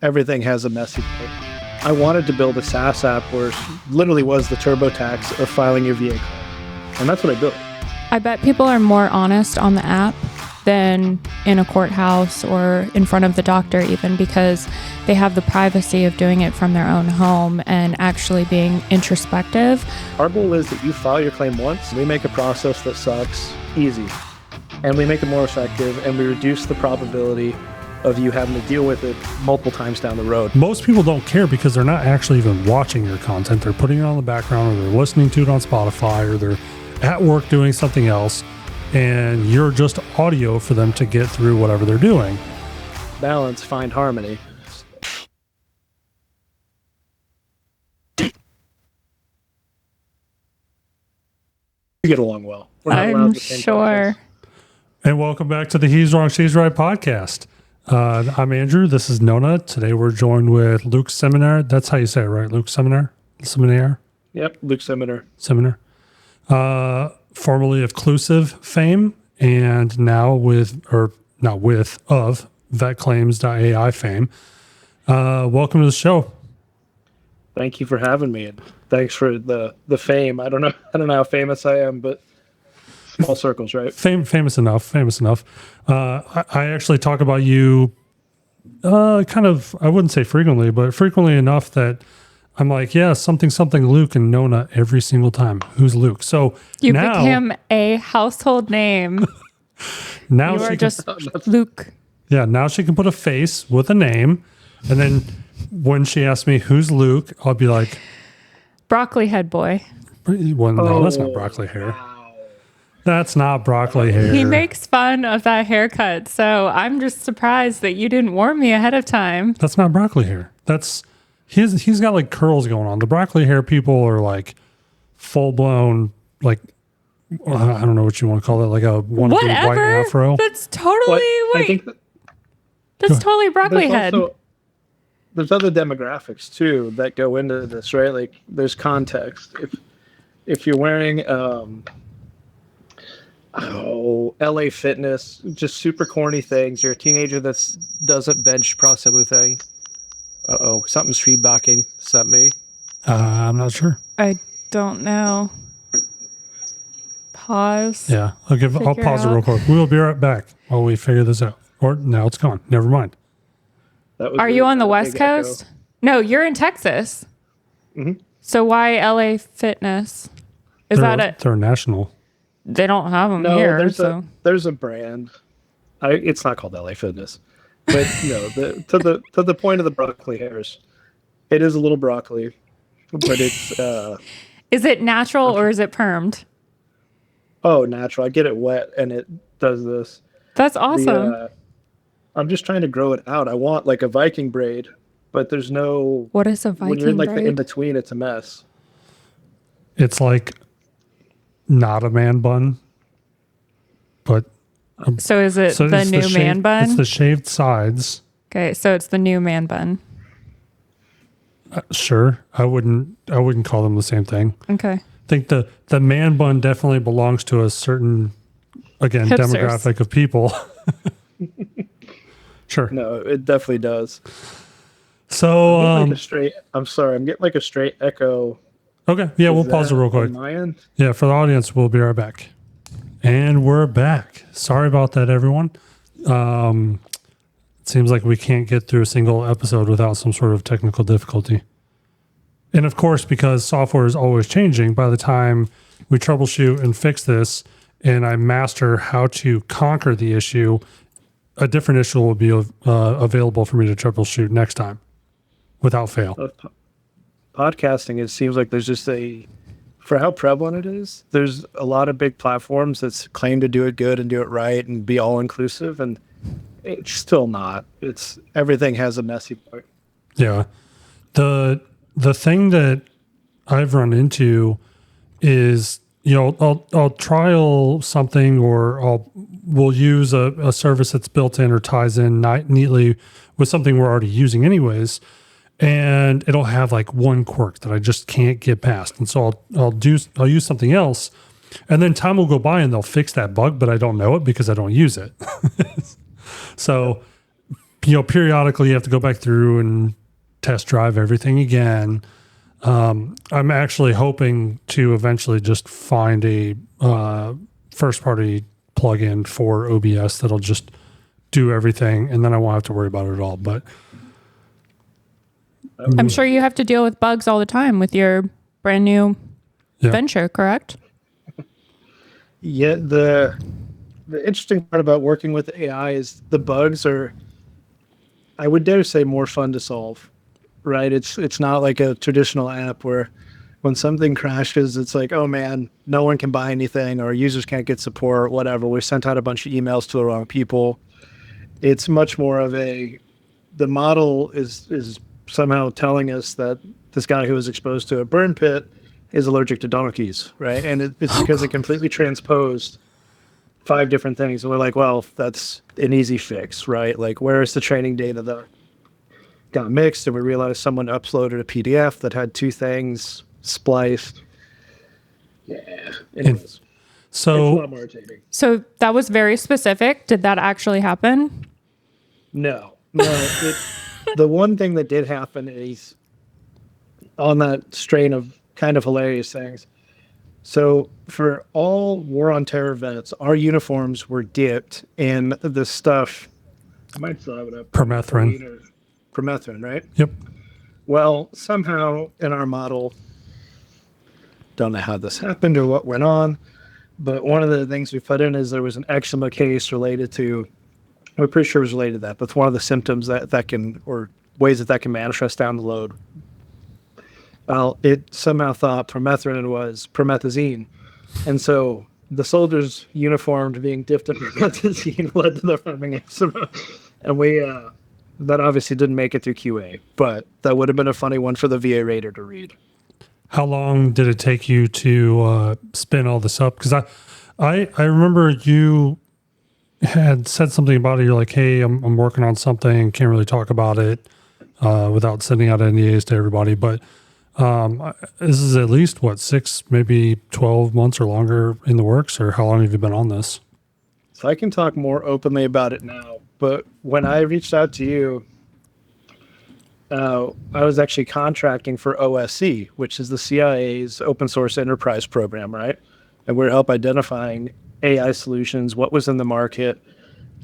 everything has a messy part. I wanted to build a SaaS app where it literally was the TurboTax of filing your VA claim. And that's what I built. I bet people are more honest on the app than in a courthouse or in front of the doctor even, because they have the privacy of doing it from their own home and actually being introspective. Our goal is that you file your claim once. We make a process that sucks easy, and we make it more effective, and we reduce the probability of you having to deal with it multiple times down the road. Most people don't care because they're not actually even watching your content. They're putting it on the background, or they're listening to it on Spotify, or they're at work doing something else, and you're just audio for them to get through whatever they're doing. Balance, find harmony. We get along well. I'm sure. And welcome back to the He's Wrong, She's Right podcast. I'm Andrew. This is Nona. Today we're joined with Luke Simianer. That's how you say it, right? Luke Simianer? Simianer? Yep, Luke Simianer. Simianer. Formerly of Clusive fame, and now of VetClaims.ai fame. Welcome to the show. Thank you for having me, and thanks for the fame. I don't know how famous I am, but small circles, right? Famous enough. I actually talk about you kind of, I wouldn't say frequently, but frequently enough that I'm like, yeah, something Luke and Nona every single time. Who's Luke? So you now, became a household name. Now you are she just Luke. Yeah, now she can put a face with a name, and then when she asks me who's Luke, I'll be like, broccoli head boy. Well, no, that's not broccoli hair. Wow. That's not broccoli hair. He makes fun of that haircut, so I'm just surprised that you didn't warn me ahead of time. That's not broccoli hair. That's he's got like curls going on. The broccoli hair people are like full blown, like I don't know what you want to call it, like a white afro. That's totally that's totally broccoli head. There's other demographics too that go into this, right? Like there's context. If you're wearing LA Fitness, just super corny things. You're a teenager that doesn't bench press everything. Something's feedbacking. Is that me? I'm not sure. I don't know. Pause. Yeah, I'll pause it real quick. We'll be right back while we figure this out. Or now it's gone. Never mind. Are you on the West Coast? Echo. No, you're in Texas. Mm-hmm. So why LA Fitness? They're national. They don't have them here. There's a brand. It's not called LA Fitness, but to the point of the broccoli hairs, it is a little broccoli, but it's. Is it natural or is it permed? Oh, natural. I get it wet and it does this. That's awesome. I'm just trying to grow it out. I want like a Viking braid, but there's no. What is a Viking braid? When you're in like the in between, it's a mess. It's like. Not a man bun, but so is it the new man bun? It's the shaved sides. Okay, so it's the new man bun. Sure, I wouldn't call them the same thing. Okay, I think the man bun definitely belongs to a certain hipsters. Demographic of people. Sure, no, it definitely does. So I'm getting like a straight echo. Okay, yeah, we'll pause it real quick. Yeah, for the audience, we'll be right back. And we're back. Sorry about that, everyone. It seems like we can't get through a single episode without some sort of technical difficulty. And of course, because software is always changing, by the time we troubleshoot and fix this, and I master how to conquer the issue, a different issue will be available for me to troubleshoot next time without fail. Podcasting, it seems like there's just for how prevalent it is, there's a lot of big platforms that claim to do it good and do it right and be all inclusive, and it's still not. Everything has a messy part. Yeah. The thing that I've run into is, I'll trial something, or we'll use a service that's built in or ties in neatly with something we're already using anyways. And it'll have like one quirk that I just can't get past. And so I'll use something else, and then time will go by and they'll fix that bug, but I don't know it because I don't use it. So periodically you have to go back through and test drive everything again. I'm actually hoping to eventually just find a first-party plugin for OBS that'll just do everything, and then I won't have to worry about it at all. But I'm sure you have to deal with bugs all the time with your brand new venture, correct? Yeah, the interesting part about working with AI is the bugs are, I would dare say, more fun to solve, right? It's not like a traditional app where when something crashes, it's like, oh man, no one can buy anything or users can't get support, whatever. We sent out a bunch of emails to the wrong people. It's much more of the model is somehow telling us that this guy who was exposed to a burn pit is allergic to donkeys, right? And it's because it completely transposed 5 different things. And we're like, well, that's an easy fix, right? Like, where is the training data that got mixed? And we realized someone uploaded a PDF that had 2 things spliced. Yeah. Anyways, so, it's a lot more irritating. So that was very specific. Did that actually happen? No. The one thing that did happen is on that strain of kind of hilarious things. So for all War on Terror vets, our uniforms were dipped in the stuff. I might still have it up. Permethrin. Permethrin, right? Yep. Well, somehow in our model, don't know how this happened or what went on, but one of the things we put in is there was an eczema case related to, we're pretty sure it was related to that, but it's one of the symptoms that can, or ways that can manifest down the road. Well, it somehow thought permethrin was promethazine. And so the soldiers' uniform being dipped in promethazine led to the forming eczema. And that obviously didn't make it through QA, but that would have been a funny one for the VA Raider to read. How long did it take you to spin all this up? Because I remember you had said something about it. You're like, hey, I'm working on something, can't really talk about it without sending out NDAs to everybody. But this is at least, 6, maybe 12 months or longer in the works, or how long have you been on this? So I can talk more openly about it now. But when I reached out to you, I was actually contracting for OSC, which is the CIA's open source enterprise program, right? And we're help identifying AI solutions, what was in the market.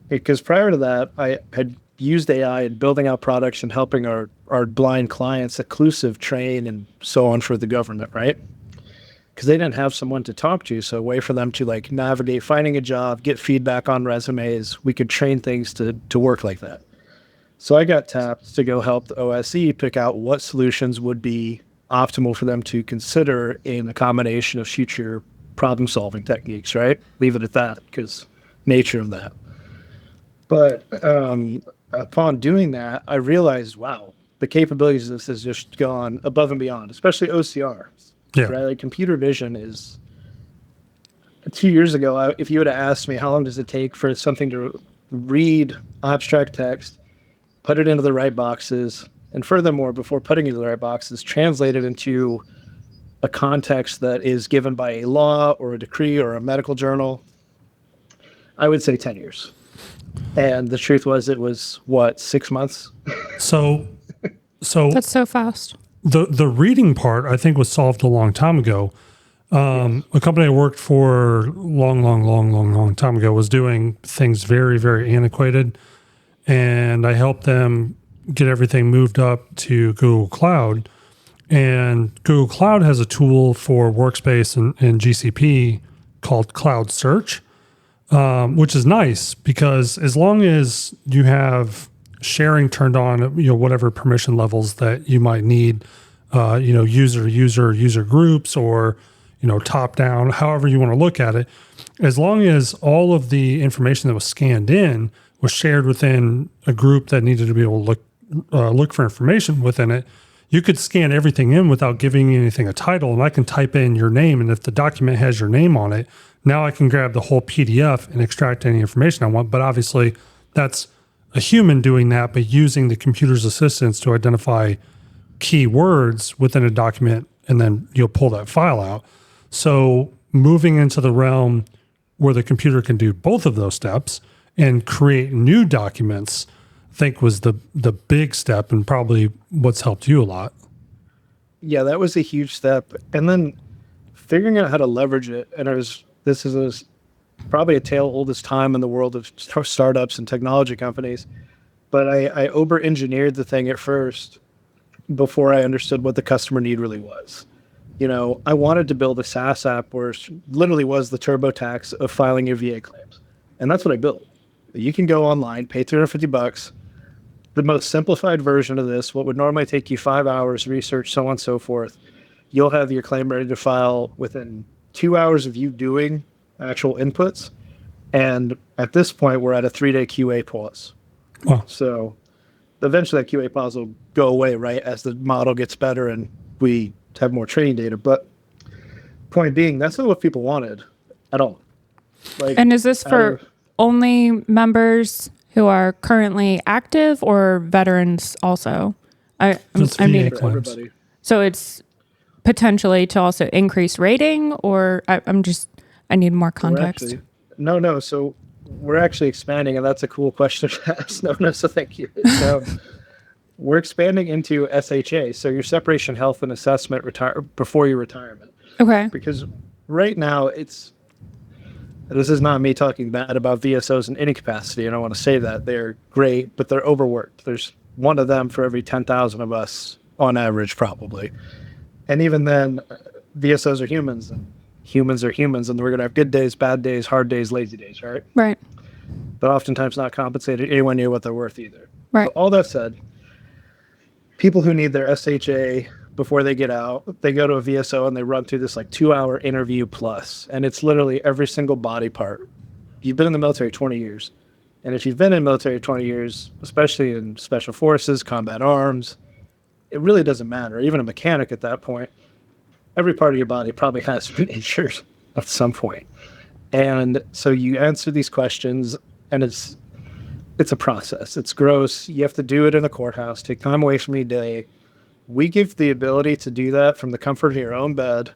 Because prior to that, I had used AI in building out products and helping our blind clients occlusive train and so on for the government, right? Because they didn't have someone to talk to, so a way for them to like navigate finding a job, get feedback on resumes, we could train things to work like that. So I got tapped to go help the OSC pick out what solutions would be optimal for them to consider in a combination of future problem-solving techniques, right? Leave it at that, because nature of that. But upon doing that, I realized, wow, the capabilities of this has just gone above and beyond, especially OCR. Yeah. Right? Like computer vision is, 2 years ago, if you would have asked me how long does it take for something to read abstract text, put it into the right boxes, and furthermore, before putting it into the right boxes, translate it into a context that is given by a law or a decree or a medical journal, I would say 10 years. And the truth was, it was, 6 months? So That's so fast. The reading part, I think, was solved a long time ago. A company I worked for long time ago was doing things very, very antiquated. And I helped them get everything moved up to Google Cloud. And Google Cloud has a tool for Workspace and GCP called Cloud Search, which is nice because as long as you have sharing turned on, whatever permission levels that you might need, user groups or, top down, however you want to look at it, as long as all of the information that was scanned in was shared within a group that needed to be able to look for information within it, you could scan everything in without giving anything a title. And I can type in your name. And if the document has your name on it, now I can grab the whole PDF and extract any information I want. But obviously that's a human doing that, but using the computer's assistance to identify keywords within a document, and then you'll pull that file out. So moving into the realm where the computer can do both of those steps and create new documents think was the big step and probably what's helped you a lot. Yeah, that was a huge step. And then figuring out how to leverage it. And this is probably a tale old as time in the world of startups and technology companies. But I over-engineered the thing at first before I understood what the customer need really was. I wanted to build a SaaS app where it literally was the TurboTax of filing your VA claims. And that's what I built. You can go online, pay $350. The most simplified version of this, what would normally take you 5 hours, research, so on and so forth, you'll have your claim ready to file within 2 hours of you doing actual inputs. And at this point, we're at a 3-day QA pause. Wow. So eventually that QA pause will go away, right, as the model gets better and we have more training data. But point being, that's not what people wanted at all. And is this for only members who are currently active or veterans also? I mean, for everybody. So it's potentially to also increase rating, or I need more context. No. So we're actually expanding, and that's a cool question to ask. No, so thank you. So we're expanding into SHA, so your separation health and assessment before your retirement. Okay. Because right now this is not me talking bad about VSOs in any capacity. I don't want to say that. They're great, but they're overworked. There's one of them for every 10,000 of us on average, probably. And even then, VSOs are humans, and humans are humans, and we're going to have good days, bad days, hard days, lazy days, right? Right. But oftentimes not compensated anywhere near what they're worth either. Right. So all that said, people who need their SHA before they get out, they go to a VSO and they run through this 2-hour interview plus, and it's literally every single body part. You've been in the military 20 years, and if you've been in the military 20 years, especially in special forces, combat arms, it really doesn't matter. Even a mechanic at that point, every part of your body probably has been injured at some point. And so you answer these questions, and it's a process. It's gross. You have to do it in a courthouse, take time away from your day. We give the ability to do that from the comfort of your own bed.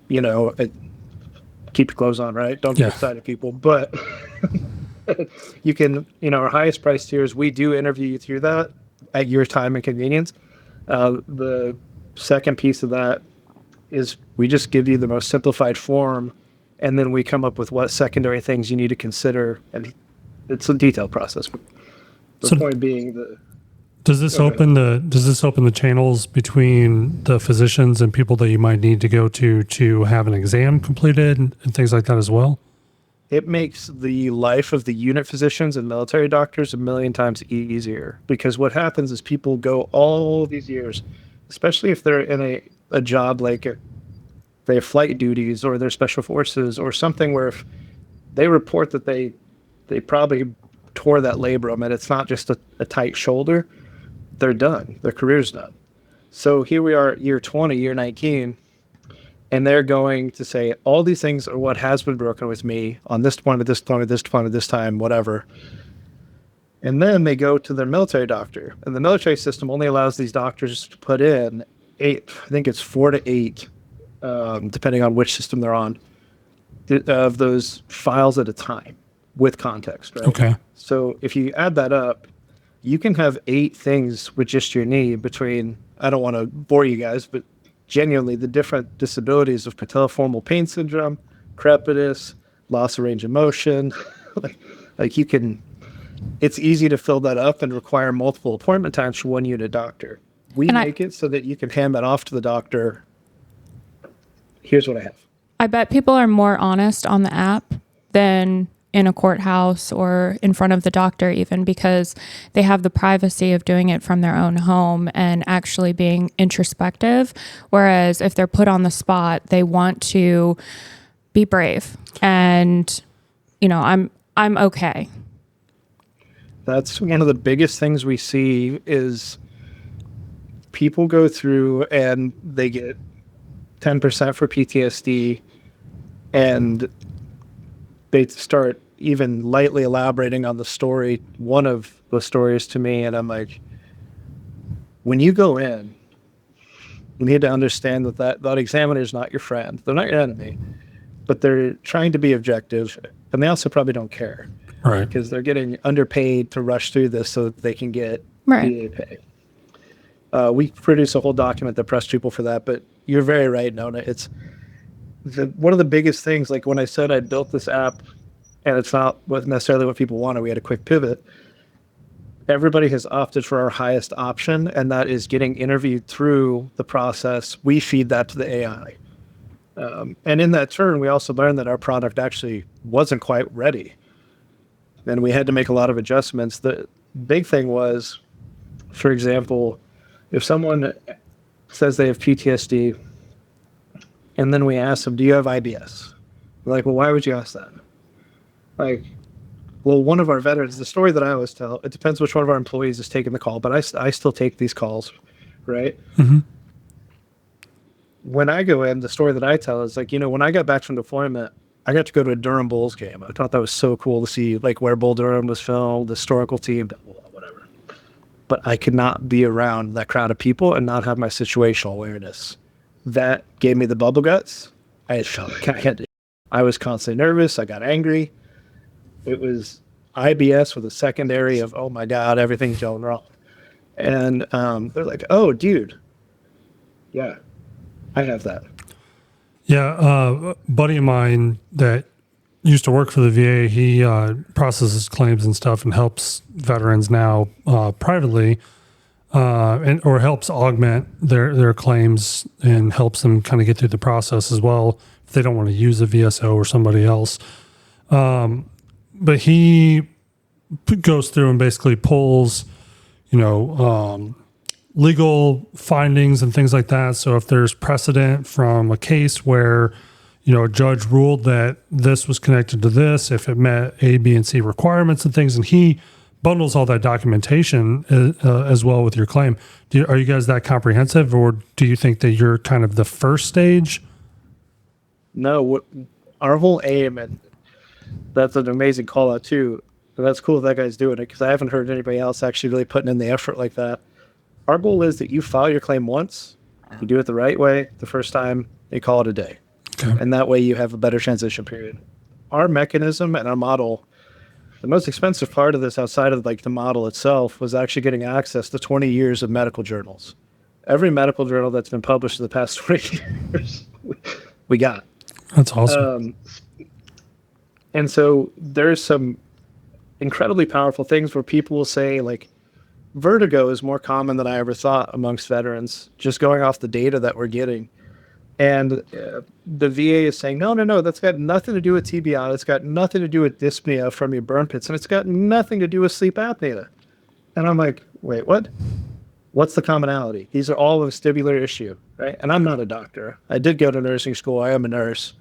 Keep your clothes on, right? Don't get excited, people. But you can, our highest price tiers, we do interview you through that at your time and convenience. The second piece of that is we just give you the most simplified form, and then we come up with what secondary things you need to consider. And it's a detailed process. The point being Does this open the channels between the physicians and people that you might need to go to have an exam completed and things like that as well? It makes the life of the unit physicians and military doctors a million times easier, because what happens is people go all these years, especially if they're in a job like they have flight duties or they're special forces or something where if they report that they probably tore that labrum and it's not just a tight shoulder, they're done. Their career's done. So here we are, year 20, year 19, and they're going to say, all these things are what has been broken with me on this point, at this point, at this point, at this time, whatever. And then they go to their military doctor. And the military system only allows these doctors to put in 4 to 8, depending on which system they're on, of those files at a time with context, right? Okay. So if you add that up, you can have 8 things with just your knee between, I don't want to bore you guys, but genuinely the different disabilities of patelliformal pain syndrome, crepitus, loss of range of motion. It's easy to fill that up and require multiple appointment times for one unit doctor. We make it so that you can hand that off to the doctor. Here's what I have. I bet people are more honest on the app than in a courthouse or in front of the doctor, even because they have the privacy of doing it from their own home and actually being introspective. Whereas if they're put on the spot, they want to be brave. And, I'm okay. That's one of the biggest things we see is people go through and they get 10% for PTSD, and they start even lightly elaborating on the story, one of the stories to me, and I'm like, when you go in, you need to understand that examiner is not your friend. They're not your enemy, but they're trying to be objective, and they also probably don't care. Right. Because they're getting underpaid to rush through this so that they can get VA pay. We produce a whole document that press people for that, but you're very right, Nona. It's one of the biggest things, like when I said I built this app and it's not necessarily what people wanted, we had a quick pivot. Everybody has opted for our highest option, and that is getting interviewed through the process. We feed that to the AI. And in that turn, we also learned that our product actually wasn't quite ready. And we had to make a lot of adjustments. The big thing was, for example, if someone says they have PTSD, and then we ask them, do you have IBS? We're like, well, why would you ask that? Like, well, one of our veterans, the story that I always tell, it depends which one of our employees is taking the call, but I still take these calls, right? Mm-hmm. When I go in, the story that I tell is like, when I got back from deployment, I got to go to a Durham Bulls game. I thought that was so cool to see, like, where Bull Durham was filmed, the historical team, whatever. But I could not be around that crowd of people and not have my situational awareness. That gave me the bubble guts. I was constantly nervous. I got angry. It was IBS with a secondary of, oh my God, everything's going wrong. And they're like, oh, dude. Yeah, I have that. Yeah, a buddy of mine that used to work for the VA, he processes claims and stuff and helps veterans now privately, or helps augment their claims and helps them kind of get through the process as well if they don't want to use a VSO or somebody else. But he goes through and basically pulls, legal findings and things like that. So if there's precedent from a case where, a judge ruled that this was connected to this, if it met A, B, and C requirements and things, and he bundles all that documentation as well with your claim. Are you guys that comprehensive, or do you think that you're kind of the first stage? No, our whole aim, and that's an amazing call out too. And that's cool that guy's doing it, because I haven't heard anybody else actually really putting in the effort like that. Our goal is that you file your claim once, you do it the right way the first time, you call it a day. Okay. And that way you have a better transition period. Our mechanism and our model, the most expensive part of this outside of like the model itself was actually getting access to 20 years of medical journals. Every medical journal that's been published in the past 20 years, we got. That's awesome. And so there's some incredibly powerful things where people will say, like, vertigo is more common than I ever thought amongst veterans, just going off the data that we're getting. And the VA is saying, no, that's got nothing to do with TBI. It's got nothing to do with dyspnea from your burn pits, and it's got nothing to do with sleep apnea. And I'm like, wait, what? What's the commonality? These are all a vestibular issue, right? And I'm not a doctor. I did go to nursing school. I am a nurse.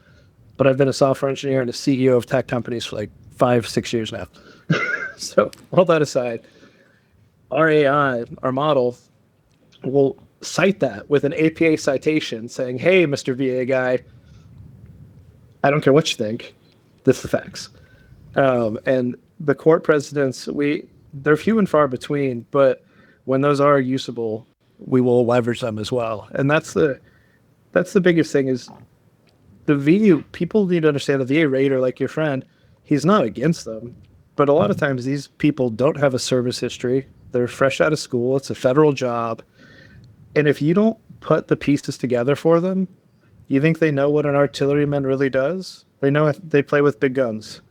But I've been a software engineer and a CEO of tech companies for like 5-6 years now. So all that aside, our AI, our model, will cite that with an APA citation saying, hey, Mr. VA guy, I don't care what you think, this is the facts. And the court precedents, they're few and far between, but when those are usable, we will leverage them as well. And that's the biggest thing is the VA, people need to understand the VA rater, like your friend, he's not against them. But a lot of times these people don't have a service history. They're fresh out of school. It's a federal job. And if you don't put the pieces together for them, you think they know what an artilleryman really does? They play with big guns.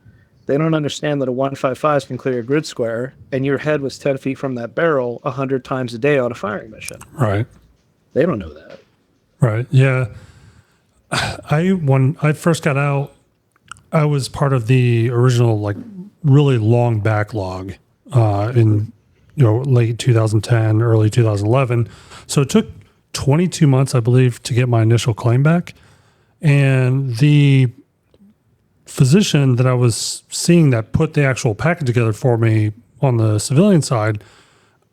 They don't understand that a 155 can clear a grid square, and your head was 10 feet from that barrel 100 times a day on a firing mission. Right. They don't know that. Right. Yeah. When I first got out, I was part of the original, like, really long backlog in late 2010, early 2011. So it took 22 months, I believe, to get my initial claim back. And the physician that I was seeing that put the actual packet together for me on the civilian side,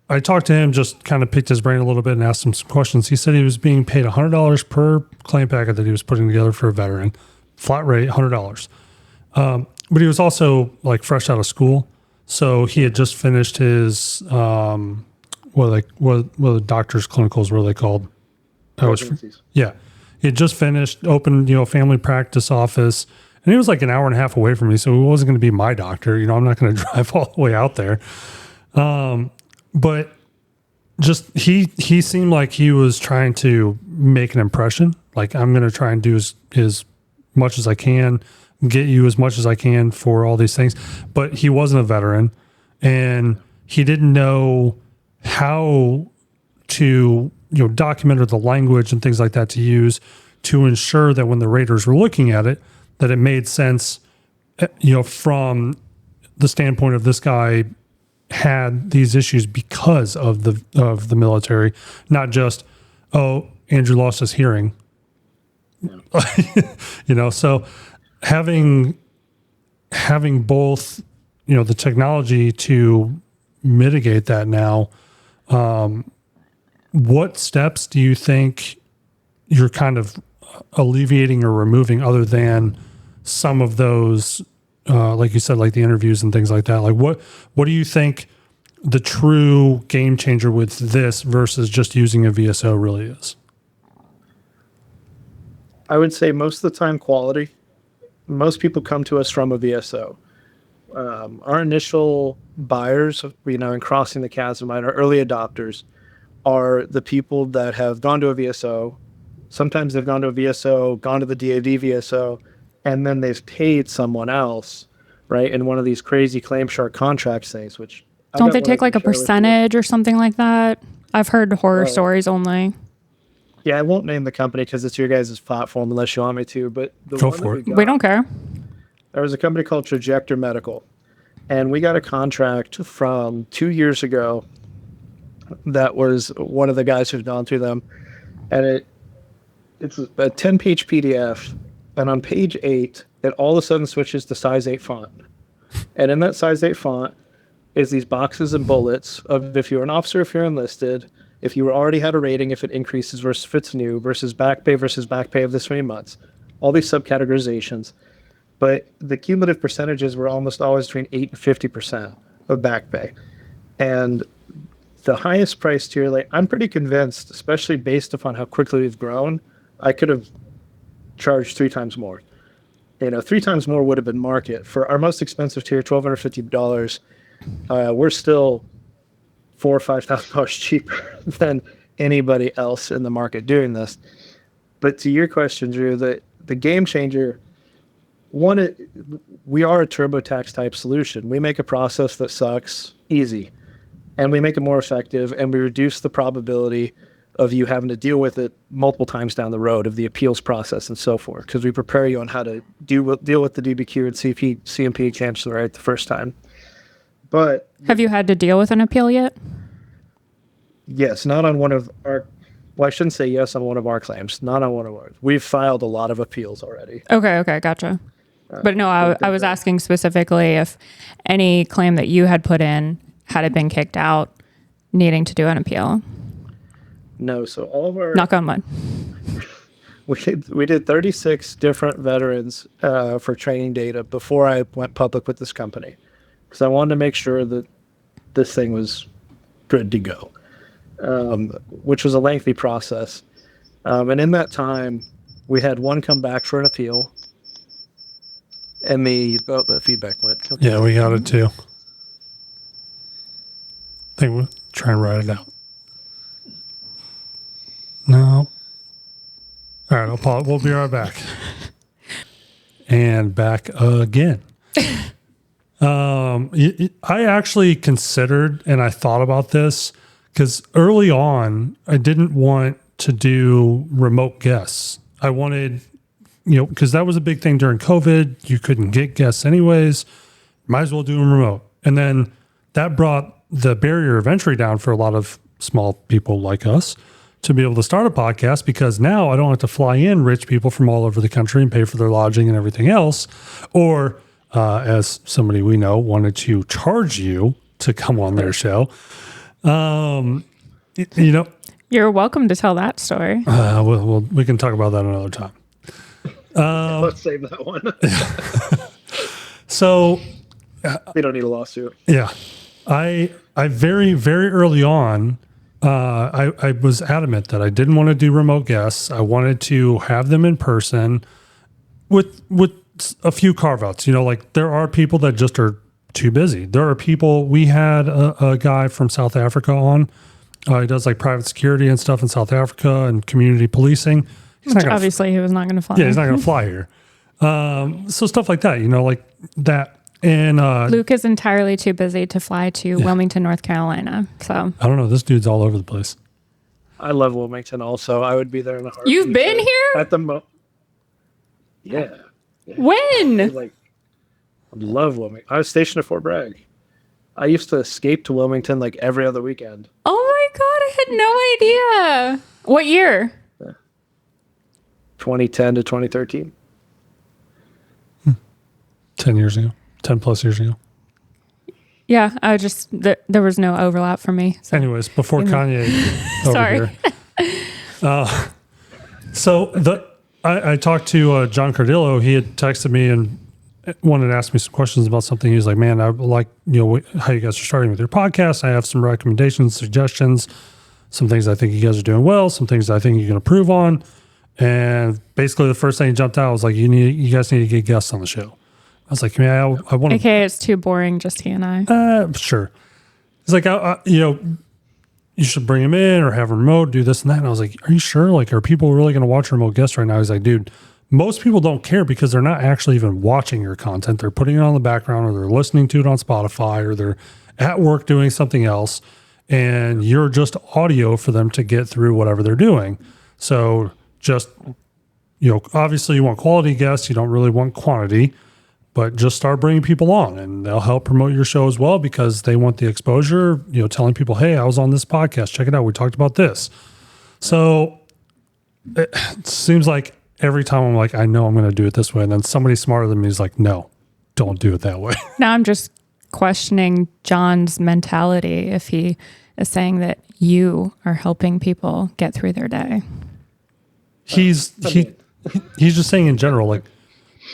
I talked to him, just kind of picked his brain a little bit and asked him some questions. He said he was being paid $100 per claim packet that he was putting together for a veteran, flat rate, $100. But he was also like fresh out of school. So he had just finished his, what the doctor's clinicals were they called? Residencies. Yeah. He had just finished, opened, family practice office, And he was like an hour and a half away from me, so he wasn't going to be my doctor. I'm not going to drive all the way out there. But just he seemed like he was trying to make an impression. Like, I'm going to try and do as much as I can, get you as much as I can for all these things. But he wasn't a veteran, and he didn't know how to document or the language and things like that to use to ensure that when the raters were looking at it, that it made sense, from the standpoint of this guy had these issues because of the military, not just, oh, Andrew lost his hearing. So having both, the technology to mitigate that now, what steps do you think you're kind of alleviating or removing other than some of those, like you said, like the interviews and things like that? Like what do you think the true game changer with this versus just using a VSO really is? I would say most of the time quality. Most people come to us from a VSO. Our initial buyers, in crossing the chasm, our early adopters are the people that have gone to a VSO. Sometimes they've gone to a VSO, gone to the DoD VSO, and then they've paid someone else, right, in one of these crazy claim shark contract things, which... Don't they take like a percentage or something like that? I've heard horror stories only. Yeah, I won't name the company because it's your guys' platform unless you want me to, but... Go for it. We don't care. There was a company called Trajector Medical, and we got a contract from 2 years ago that was one of the guys who've gone through them, and it's a 10-page PDF, and on page 8, it all of a sudden switches to size 8 font. And in that size 8 font is these boxes and bullets of if you're an officer, if you're enlisted, if you already had a rating, if it increases versus if it's new, versus back pay of this many months, all these subcategorizations. But the cumulative percentages were almost always between 8 and 50% of back pay. And the highest price tier, like, I'm pretty convinced, especially based upon how quickly we've grown, I could have charged 3 times more. 3 times more would have been market. For our most expensive tier, $1,250, we're still $4,000 or $5,000 cheaper than anybody else in the market doing this. But to your question, Drew, the game changer, one, we are a TurboTax type solution. We make a process that sucks easy, and we make it more effective, and we reduce the probability of you having to deal with it multiple times down the road, of the appeals process and so forth, because we prepare you on how to deal with the DBQ and CMP cancel right the first time. But have you had to deal with an appeal yet? Yes, not on one of our... Well, I shouldn't say yes on one of our claims. Not on one of ours. We've filed a lot of appeals already. Okay, gotcha. But no, I was asking specifically if any claim that you had put in, had it been kicked out, needing to do an appeal. No, so all of our... Knock on wood. We did 36 different veterans for training data before I went public with this company, because I wanted to make sure that this thing was good to go, which was a lengthy process. And in that time, we had one come back for an appeal, and the feedback went. Okay. Yeah, we got it too. I think we'll try and write it out. No. All right, I'll pause. We'll be right back. And back again. I actually considered, and I thought about this, because early on, I didn't want to do remote guests. I wanted, because that was a big thing during COVID. You couldn't get guests anyways. Might as well do them remote. And then that brought the barrier of entry down for a lot of small people like us to be able to start a podcast, because now I don't have to fly in rich people from all over the country and pay for their lodging and everything else. Or as somebody we know wanted to charge you to come on their show. You're welcome to tell that story. We can talk about that another time. Let's save that one. So we don't need a lawsuit. Yeah. I very, very early on, I was adamant that I didn't want to do remote guests. I wanted to have them in person with a few carve outs. Like there are people that just are too busy. There are people. We had a guy from South Africa on. He does like private security and stuff in South Africa and community policing. Obviously, he was not going to fly. Yeah, he's not going to fly here. So stuff like that, like that. And Luke is entirely too busy to fly to Wilmington, North Carolina. So I don't know. This dude's all over the place. I love Wilmington. Also, I would be there in a heartbeat. You've been here at the yeah. When? I love Wilmington. I was stationed at Fort Bragg. I used to escape to Wilmington like every other weekend. Oh my God, I had no idea. What year? 2010 to 2013. 10 years ago. 10 plus years ago. Yeah, I just, there was no overlap for me. So. Anyways, before Kanye over here. So I talked to John Cardillo. He had texted me and wanted to ask me some questions about something. He was like, man, I like, how you guys are starting with your podcast. I have some recommendations, suggestions, some things I think you guys are doing well, some things I think you can improve on. And basically the first thing he jumped out was like, you guys need to get guests on the show. I was like, man, I want to. Okay, it's too boring, just he and I. Sure. He's like, you should bring him in or have remote, do this and that. And I was like, are you sure? Like, are people really going to watch remote guests right now? He's like, dude, most people don't care because they're not actually even watching your content. They're putting it on the background or they're listening to it on Spotify or they're at work doing something else. And you're just audio for them to get through whatever they're doing. So just, obviously you want quality guests. You don't really want quantity. But just start bringing people on and they'll help promote your show as well because they want the exposure, telling people, hey, I was on this podcast. Check it out. We talked about this. So it seems like every time I'm like, I know I'm going to do it this way. And then somebody smarter than me is like, no, don't do it that way. Now I'm just questioning John's mentality if he is saying that you are helping people get through their day. He's just saying in general, like,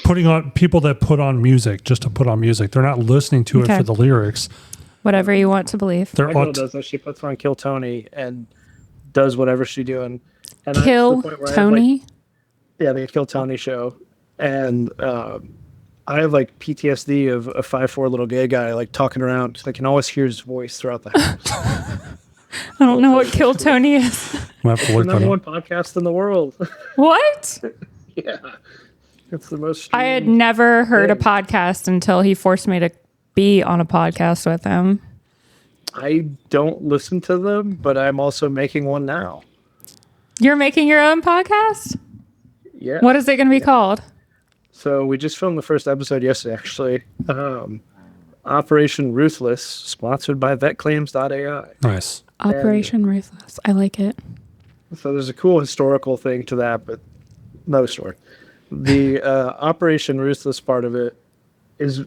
putting on people that put on music just to put on music. They're not listening to it for the lyrics. Whatever you want to believe. My girl does that. She puts on Kill Tony and does whatever she's doing. And Kill Tony? The Kill Tony show. And I have like PTSD of a 5'4" little gay guy like talking around. I can always hear his voice throughout the house. I don't know what Kill Tony is. We'll have to look the number one podcast in the world. What? Yeah. It's the most. I had never heard a podcast until he forced me to be on a podcast with him. I don't listen to them, but I'm also making one now. You're making your own podcast? Yeah. What is it going to be called? So we just filmed the first episode yesterday, actually. Operation Ruthless, sponsored by VetClaims.ai. Nice. Operation Ruthless. I like it. So there's a cool historical thing to that, but no story. The Operation Ruthless part of it is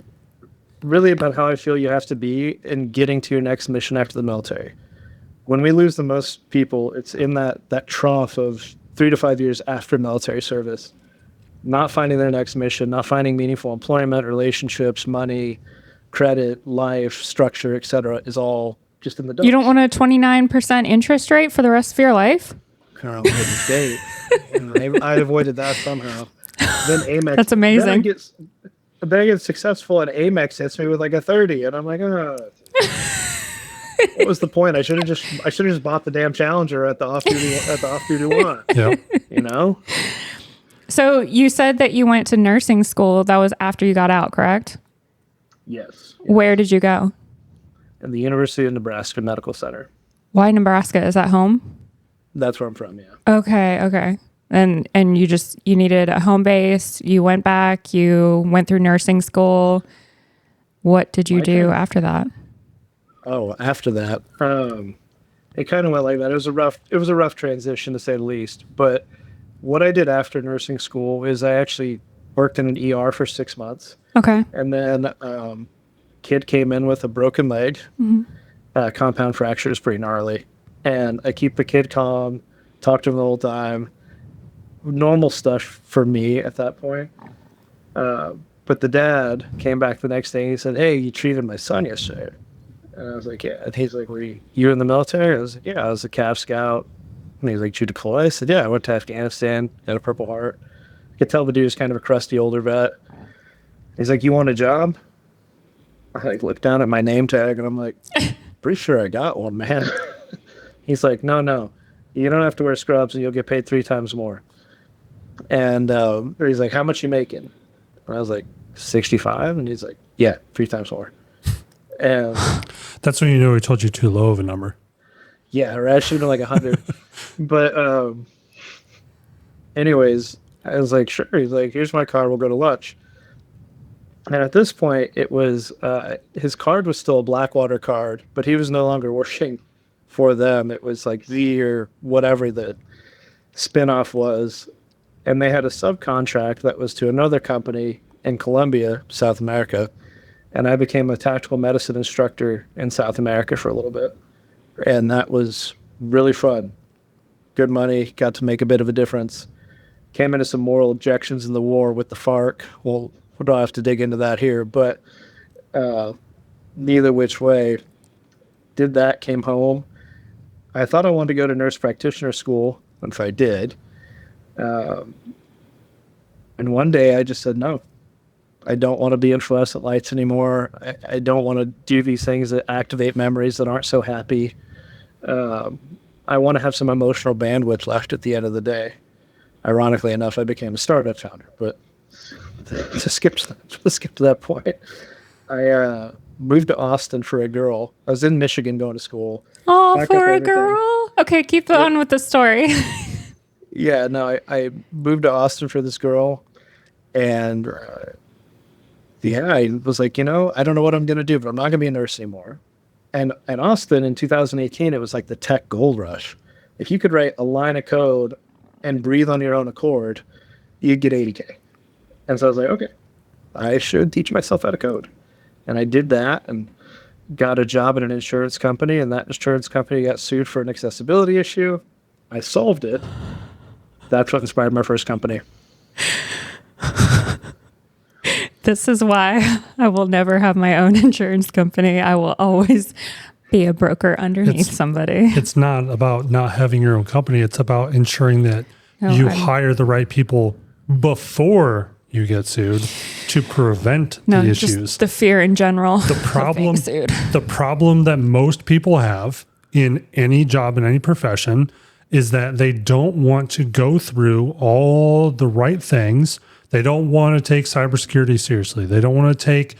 really about how I feel you have to be in getting to your next mission after the military. When we lose the most people, it's in that trough of 3 to 5 years after military service. Not finding their next mission, not finding meaningful employment, relationships, money, credit, life, structure, etc. is all just in the dumps. You don't want a 29% interest rate for the rest of your life? Currently date. I avoided that somehow. Then Amex. That's amazing. Then I get successful, and Amex hits me with like a 30, and I'm like, oh. What was the point? I should have just bought the damn Challenger at the off-duty one. Yeah. So you said that you went to nursing school. That was after you got out, correct? Yes. Where did you go? At the University of Nebraska Medical Center. Why Nebraska? Is that home? That's where I'm from. Yeah. Okay. And you needed a home base. You went back. You went through nursing school. What did you do after that? Oh, after that, it kind of went like that. It was a rough transition to say the least. But what I did after nursing school is I actually worked in an ER for 6 months. Okay. And then kid came in with a broken leg. Mm-hmm. Compound fracture is pretty gnarly. And I keep the kid calm, talk to him the whole time. Normal stuff for me at that point. But the dad came back the next day and he said, hey, you treated my son yesterday. And I was like, yeah. And he's like, were you in the military? I was like, yeah, I was a Cav Scout. And he's like, did you deploy? I said, yeah, I went to Afghanistan, had a Purple Heart. I could tell the dude was kind of a crusty older vet. He's like, you want a job? I like look down at my name tag and I'm like, pretty sure I got one, man. He's like, no, you don't have to wear scrubs and you'll get paid 3 times more. And he's like, how much you making? And I was like, 65. And he's like, yeah, 3 times more. And that's when you know he told you too low of a number. Yeah, or I should have like 100. But anyways, I was like, sure. He's like, here's my card. We'll go to lunch. And at this point, it was his card was still a Blackwater card, but he was no longer working for them. It was like V or whatever the spinoff was. And they had a subcontract that was to another company in Colombia, South America. And I became a tactical medicine instructor in South America for a little bit. And that was really fun. Good money, got to make a bit of a difference. Came into some moral objections in the war with the FARC. Well, we don't have to dig into that here, but neither which way. Did that, came home. I thought I wanted to go to nurse practitioner school, which I did. And one day I just said, no, I don't want to be in fluorescent lights anymore. I don't want to do these things that activate memories that aren't so happy. I want to have some emotional bandwidth left at the end of the day. Ironically enough, I became a startup founder, but to skip to that point, I moved to Austin for a girl. I was in Michigan going to school. Oh, for a girl? Okay, keep on with the story. Yeah, no, I moved to Austin for this girl, and I was like, I don't know what I'm going to do, but I'm not going to be a nurse anymore. And in Austin in 2018, it was like the tech gold rush. If you could write a line of code and breathe on your own accord, you'd get 80K. And so I was like, okay, I should teach myself how to code. And I did that and got a job at an insurance company, and that insurance company got sued for an accessibility issue. I solved it. That's what inspired my first company. This is why I will never have my own insurance company. I will always be a broker underneath somebody. It's not about not having your own company. It's about ensuring that you hire the right people before you get sued to prevent the issues. Just the fear in general. The problem that most people have in any job, in any profession, is that they don't want to go through all the right things. They don't want to take cybersecurity seriously. They don't want to take,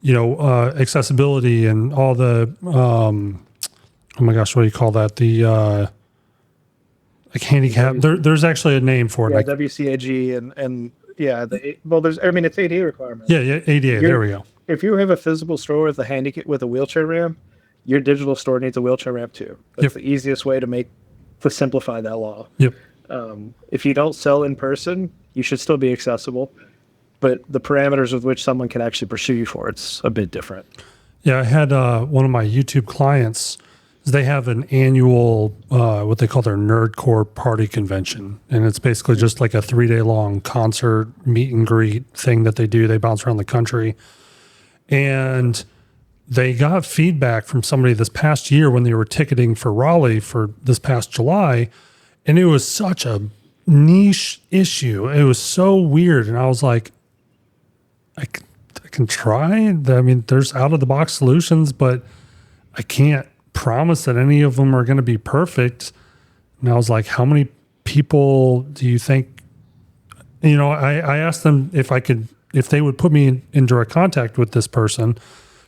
accessibility and all the, oh my gosh, what do you call that? The like handicap. There's actually a name for it. Yeah, like, WCAG and yeah, it's ADA requirement. Yeah, ADA. There we go. If you have a physical store with a wheelchair ramp, your digital store needs a wheelchair ramp too. That's the easiest way to simplify that law. Yep. If you don't sell in person, you should still be accessible, but the parameters with which someone can actually pursue you for it's a bit different. Yeah, I had one of my YouTube clients. They have an annual what they call their Nerdcore Party Convention, and it's basically just like a 3-day long concert meet and greet thing that they do. They bounce around the country, and they got feedback from somebody this past year when they were ticketing for Raleigh for this past July, and it was such a niche issue. It was so weird, and I was like, I can try. I mean, there's out of the box solutions, but I can't promise that any of them are going to be perfect. And I was like, how many people do you think? I asked them if they would put me in direct contact with this person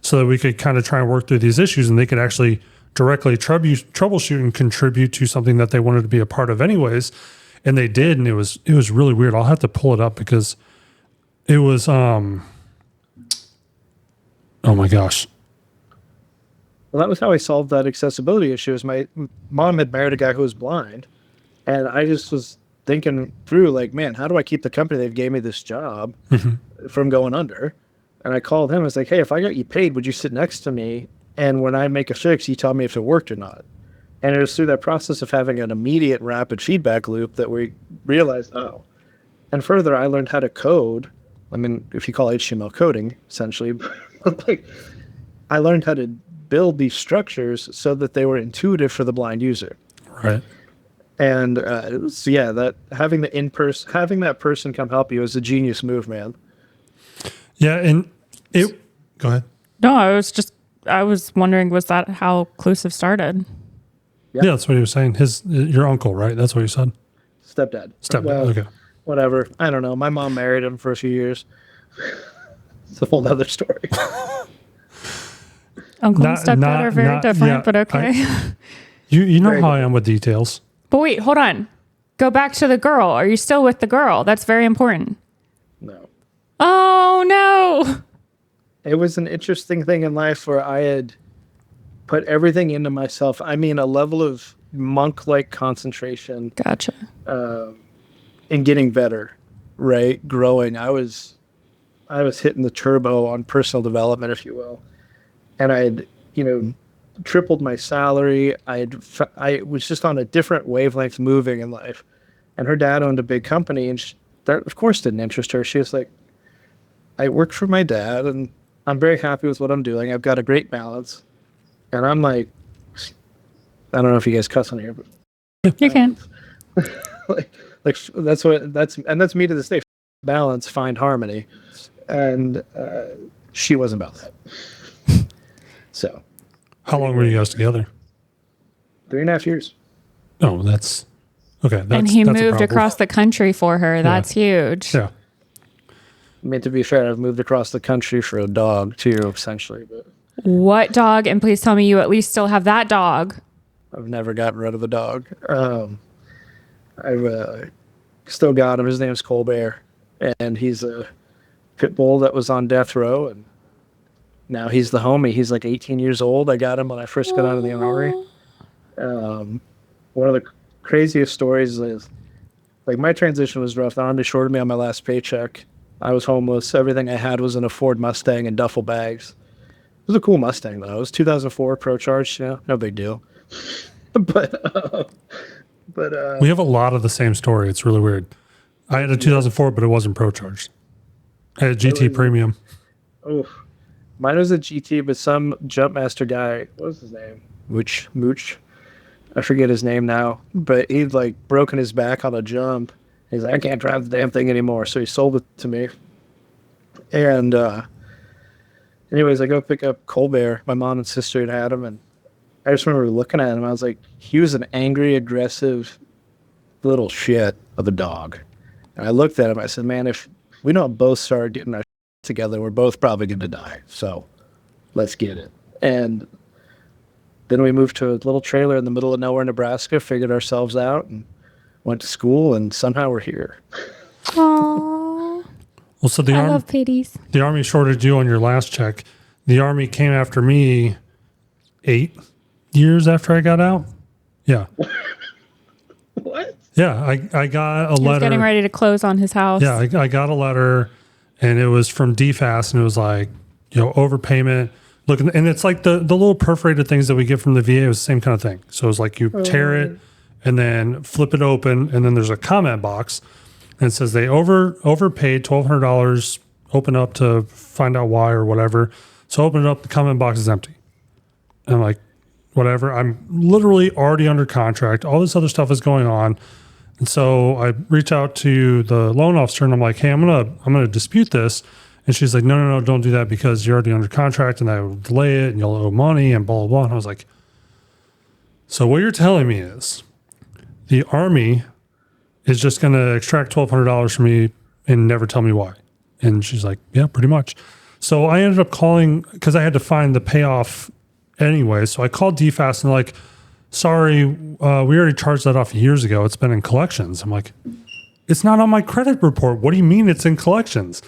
so that we could kind of try and work through these issues, and they could actually directly troubleshoot and contribute to something that they wanted to be a part of anyways. And they did, and it was really weird. I'll have to pull it up because it was oh my gosh. Well, that was how I solved that accessibility issue. Is my mom had married a guy who was blind, and I just was thinking through, like, man, how do I keep the company that gave me this job from going under? And I called him. I was like, hey, if I got you paid, would you sit next to me? And when I make a fix, you tell me if it worked or not. And it was through that process of having an immediate rapid feedback loop that we realized, oh. And further, I learned how to code. I mean, if you call HTML coding, essentially, like, I learned how to build these structures so that they were intuitive for the blind user. Right. And it was, that having that person come help you is a genius move, man. Yeah, and go ahead. No, I was wondering, was that how Clusive started? Yeah, that's what he was saying. Your uncle, right? That's what you said. Stepdad. Well, okay. Whatever. I don't know. My mom married him for a few years. It's a whole other story. Uncle and stepdad are very different, but okay. You know how I am with details. But wait, hold on. Go back to the girl. Are you still with the girl? That's very important. No. Oh, no. It was an interesting thing in life where I had put everything into myself. I mean, a level of monk-like concentration. Gotcha. In getting better, right? Growing. I was hitting the turbo on personal development, if you will. And I had, tripled my salary. I was just on a different wavelength moving in life. And her dad owned a big company, and that, of course, didn't interest her. She was like, I work for my dad, and I'm very happy with what I'm doing. I've got a great balance. And I'm like, I don't know if you guys cuss on here, but you can. that's me to this day. Balance, find harmony. And she wasn't about that. So. How long were you guys together? 3.5 years. Oh, that's okay. And he moved across the country for her. That's huge. Yeah. I mean, to be fair, I've moved across the country for a dog too, essentially. But what dog? And please tell me you at least still have that dog. I've never gotten rid of the dog. I've still got him. His name's Colbert, and he's a pit bull that was on death row, and now he's the homie. He's like 18 years old. I got him when I first got out of the Army. One of the craziest stories is, like, my transition was rough. The Army shorted me on my last paycheck. I was homeless. Everything I had was in a Ford Mustang and duffel bags. It was a cool Mustang, though. It was 2004 Pro Charge. No big deal. But we have a lot of the same story. It's really weird. I had a 2004, but it wasn't Pro Charged. I had a GT Premium. Oh, mine was a GT, but some Jumpmaster guy, what was his name? Mooch. I forget his name now, but he'd like broken his back on a jump. He's like, I can't drive the damn thing anymore. So he sold it to me. And anyways, I go pick up Colbert. My mom and sister had him, and I just remember looking at him. I was like, he was an angry, aggressive little shit of a dog. And I looked at him. I said, man, if we don't both start getting our shit together, we're both probably going to die. So let's get it. And then we moved to a little trailer in the middle of nowhere, Nebraska, figured ourselves out, and went to school, and somehow we're here. Aww. Well, so I love pitties. The Army shorted you on your last check. The Army came after me 8 years after I got out. Yeah. What? Yeah, I got a letter. He was getting ready to close on his house. Yeah, I got a letter, and it was from DFAS, and it was like, overpayment. Look, and it's like the little perforated things that we get from the VA was the same kind of thing. So it's like you tear it and then flip it open, and then there's a comment box, and it says they overpaid $1,200. Open up to find out why or whatever. So open it up, the comment box is empty. And I'm like, whatever. I'm literally already under contract. All this other stuff is going on. And so I reach out to the loan officer, and I'm like, hey, I'm gonna dispute this. And she's like, no, don't do that, because you're already under contract, and that will delay it, and you'll owe money, and blah, blah, blah. And I was like, so what you're telling me is the Army is just going to extract $1,200 from me and never tell me why. And she's like, yeah, pretty much. So I ended up calling, because I had to find the payoff anyway. So I called DFAS, and they're like, sorry, we already charged that off years ago. It's been in collections. I'm like, it's not on my credit report. What do you mean it's in collections?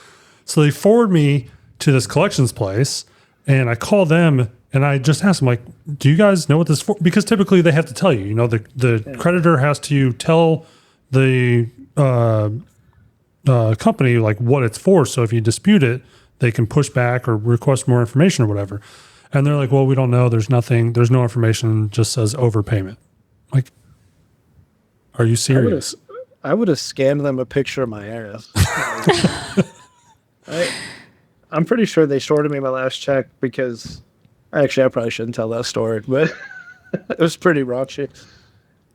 So they forward me to this collections place, and I call them, and I just ask them, like, do you guys know what this is for? Because typically they have to tell you, the creditor has to tell the company like what it's for. So if you dispute it, they can push back or request more information or whatever. And they're like, well, we don't know. There's no information. It just says overpayment. Like, are you serious? I would have scanned them a picture of my ass. I'm pretty sure they shorted me my last check because I probably shouldn't tell that story, but it was pretty raunchy.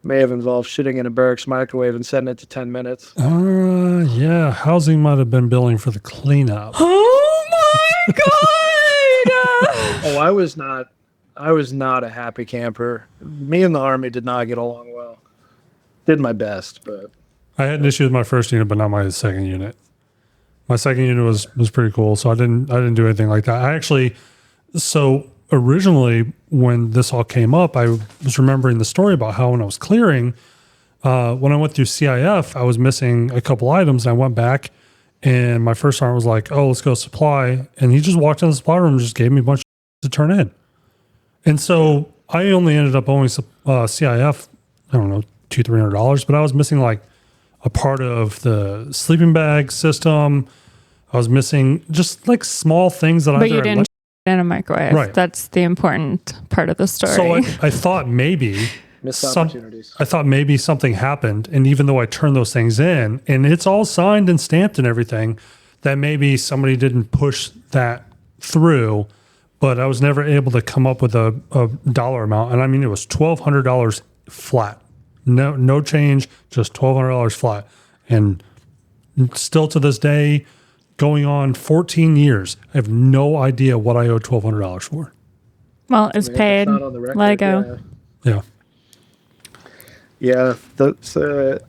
May have involved shitting in a barracks microwave and setting it to 10 minutes. Yeah. Housing might have been billing for the cleanup. Oh Oh, I was not a happy camper. Me and the Army did not get along well. Did my best, but I had an issue with my first unit, but not my second unit. My second unit was pretty cool, so I didn't do anything like that. So originally when this all came up, I was remembering the story about how when I was clearing, when I went through CIF, I was missing a couple items, and I went back, and my first sergeant was like, "Oh, let's go supply," and he just walked in the supply room and just gave me a bunch of to turn in. And so I only ended up owing CIF, I don't know, $200-$300, but I was missing like a part of the sleeping bag system. I was missing just like small things that but you didn't in a microwave. Right. That's the important part of the story. So I thought maybe missed opportunities. I thought maybe something happened, and even though I turned those things in, and it's all signed and stamped and everything, that maybe somebody didn't push that through. But I was never able to come up with a dollar amount, and I mean it was $1,200 flat. No change, just $1,200 flat. And still to this day, going on 14 years, I have no idea what I owe $1,200 for. Well, it's paid. It's not on the record, Lego. Yeah. Yeah, that's an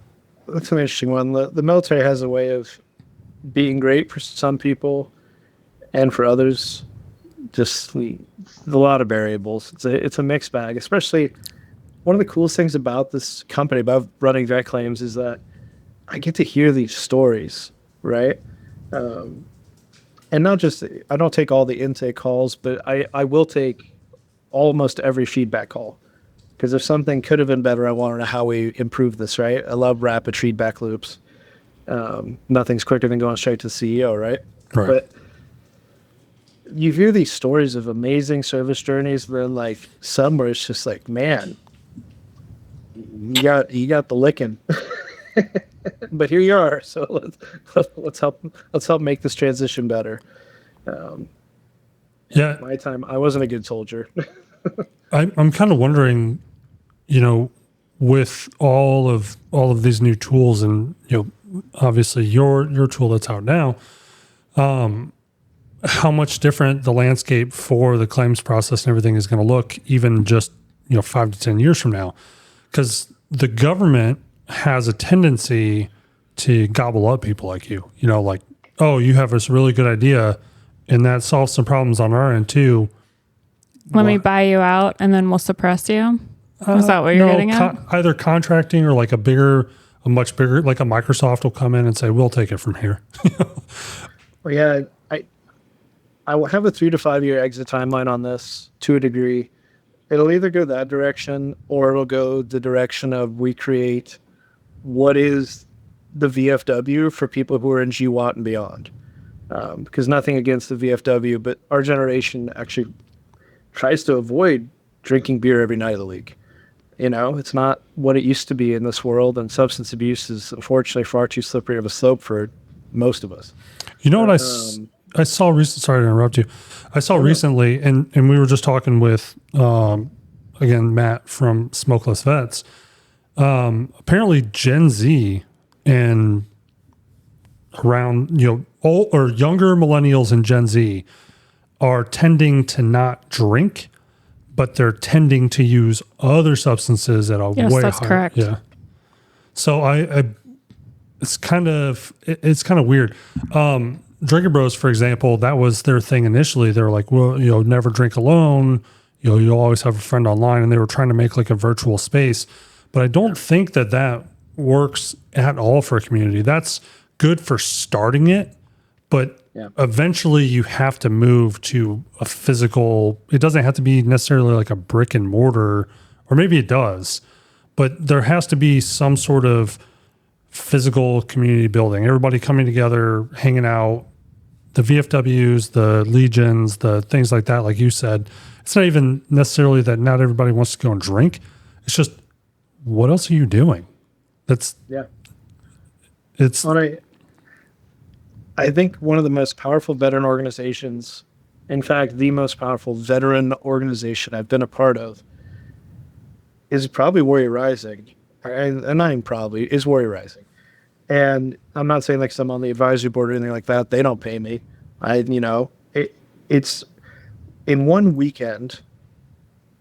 interesting one. The military has a way of being great for some people, and for others, just a lot of variables. It's a mixed bag, especially. One of the coolest things about this company, about running VetClaims, is that I get to hear these stories, right? And not just, I don't take all the intake calls, but I will take almost every feedback call. Because if something could have been better, I want to know how we improve this, right? I love rapid feedback loops. Nothing's quicker than going straight to the CEO, right? Right. But you hear these stories of amazing service journeys, but then like some where it's just like, man, you got the licking, but here you are. So let's help make this transition better. Yeah, my time, I wasn't a good soldier. I'm kind of wondering, with all of these new tools, and obviously your tool that's out now, how much different the landscape for the claims process and everything is going to look, even just 5 to 10 years from now. Because the government has a tendency to gobble up people like you. Like, oh, you have this really good idea, and that solves some problems on our end too. Let me buy you out, and then we'll suppress you. Is that what you're getting at? Either contracting or like a much bigger, like a Microsoft will come in and say, "We'll take it from here." Well, yeah, I will have a 3 to 5 year exit timeline on this to a degree. It'll either go that direction, or it'll go the direction of we create what is the VFW for people who are in GWAT and beyond. Because nothing against the VFW, but our generation actually tries to avoid drinking beer every night of the week. It's not what it used to be in this world, and substance abuse is unfortunately far too slippery of a slope for most of us. You know what I saw recently, sorry to interrupt you. I saw recently, and we were just talking with, again, Matt from Smokeless Vets. Apparently Gen Z and around, old or younger millennials and Gen Z are tending to not drink, but they're tending to use other substances at a way that's higher. Correct. Yeah. So it's kind of weird. Drinking Bros, for example, that was their thing initially. They were like, well, never drink alone. You'll always have a friend online, and they were trying to make like a virtual space. But I don't think that works at all for a community. That's good for starting it, but eventually you have to move to a physical. It doesn't have to be necessarily like a brick and mortar, or maybe it does, but there has to be some sort of physical community building. Everybody coming together, hanging out, the VFWs, the legions, the things like that, like you said. It's not even necessarily that not everybody wants to go and drink. It's just, what else are you doing? I think one of the most powerful veteran organizations, in fact, the most powerful veteran organization I've been a part of, is probably Warrior Rising. And not even probably, is Warrior Rising. And I'm not saying like I'm on the advisory board or anything like that. They don't pay me. it's in one weekend,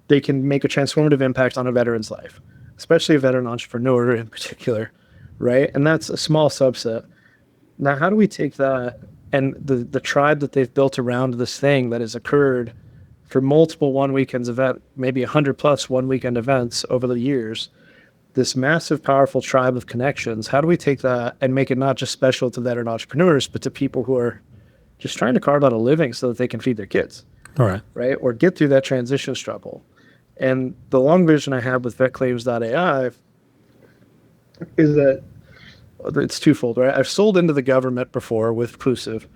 they can make a transformative impact on a veteran's life, especially a veteran entrepreneur in particular, right? And that's a small subset. Now, how do we take that and the tribe that they've built around this thing that has occurred for multiple one weekends event, maybe 100 plus one weekend events over the years, this massive, powerful tribe of connections, how do we take that and make it not just special to veteran entrepreneurs, but to people who are just trying to carve out a living so that they can feed their kids? All right. Right? Or get through that transition struggle. And the long vision I have with VetClaims.ai is that it's twofold, right? I've sold into the government before with Inclusive,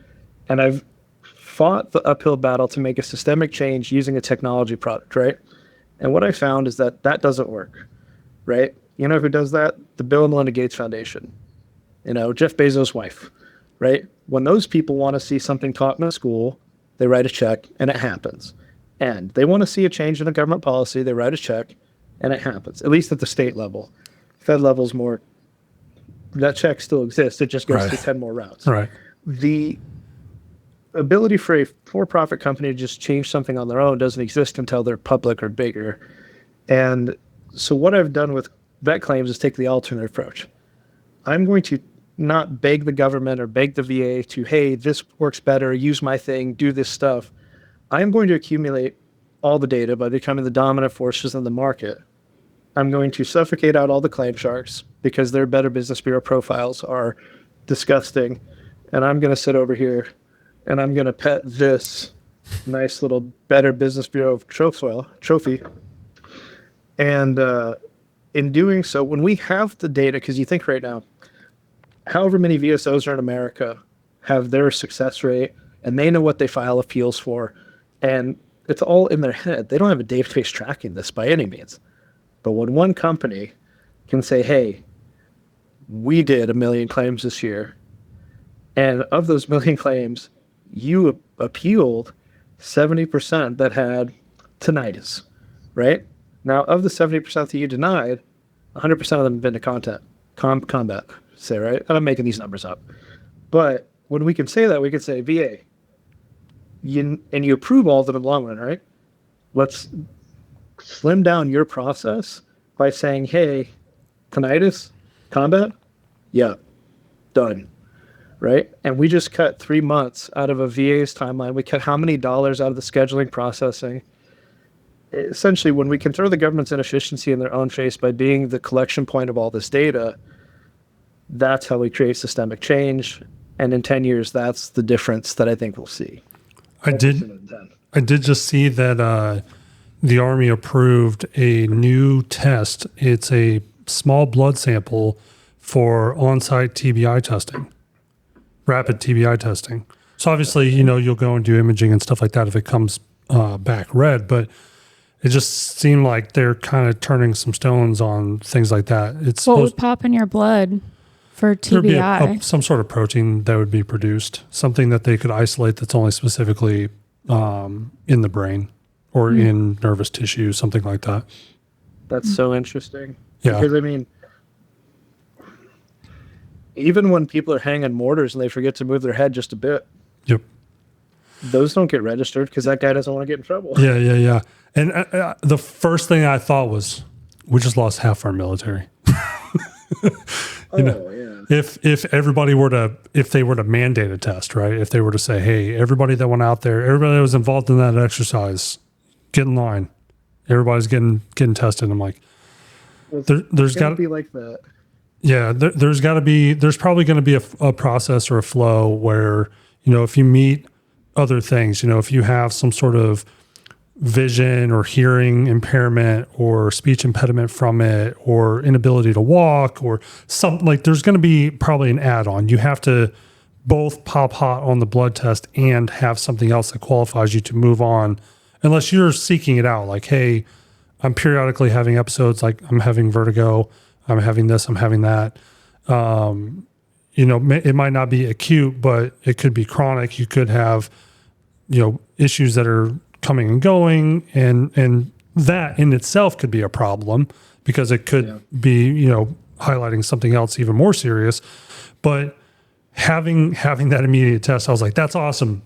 and I've fought the uphill battle to make a systemic change using a technology product, right? And what I found is that that doesn't work, right? You know who does that? The Bill and Melinda Gates Foundation, Jeff Bezos' wife, right? When those people want to see something taught in a school, they write a check and it happens. And they want to see a change in a government policy, they write a check and it happens, at least at the state level. Fed level's more, that check still exists. It just goes to 10 more routes. Right. The ability for a for-profit company to just change something on their own doesn't exist until they're public or bigger. And so what I've done with VetClaims is take the alternate approach. I'm going to not beg the government or beg the VA to, hey, this works better, use my thing, do this stuff. I'm going to accumulate all the data by becoming the dominant forces in the market. I'm going to suffocate out all the claim sharks because their Better Business Bureau profiles are disgusting. And I'm going to sit over here and I'm going to pet this nice little Better Business Bureau trophy. And in doing so, when we have the data, because you think right now, however many VSOs are in America have their success rate and they know what they file appeals for. And it's all in their head. They don't have a database tracking this by any means. But when one company can say, hey, we did 1 million claims this year, and of those 1 million claims, you appealed 70% that had tinnitus, right? Now, of the 70% that you denied, 100% of them have been to combat, say, right? And I'm making these numbers up. But when we can say that, we can say, VA, you approve all of them in the long run, right? Let's slim down your process by saying, hey, tinnitus, combat, yeah, done, right? And we just cut 3 months out of a VA's timeline. We cut how many dollars out of the scheduling processing? Essentially, when we can throw the government's inefficiency in their own face by being the collection point of all this data, that's how we create systemic change. And in 10 years, that's the difference that I think we'll see. I did just see that the Army approved a new test. It's a small blood sample for on-site TBI testing, rapid TBI testing. So obviously, you'll go and do imaging and stuff like that if it comes back red, but it just seemed like they're kind of turning some stones on things like that. What would pop in your blood for TBI? There'd be some sort of protein that would be produced, something that they could isolate that's only specifically in the brain or in nervous tissue, something like that. That's so interesting. Yeah. Because, even when people are hanging mortars and they forget to move their head just a bit, yep, those don't get registered because that guy doesn't want to get in trouble. Yeah. And the first thing I thought was, we just lost half our military. If everybody if they were to mandate a test, right? If they were to say, hey, everybody that went out there, everybody that was involved in that exercise, get in line. Everybody's getting tested. I'm like, there's got to be like that. Yeah, there's probably going to be a process or a flow where, if you meet other things, if you have some sort of vision or hearing impairment or speech impediment from it or inability to walk or something, like there's going to be probably an add-on. You have to both pop hot on the blood test and have something else that qualifies you to move on, unless you're seeking it out. Like, hey, I'm periodically having episodes, like I'm having vertigo, I'm having this, I'm having that. It might not be acute, but it could be chronic. You could have, issues that are coming and going, and that in itself could be a problem because it could be, highlighting something else even more serious. But having that immediate test, I was like, that's awesome.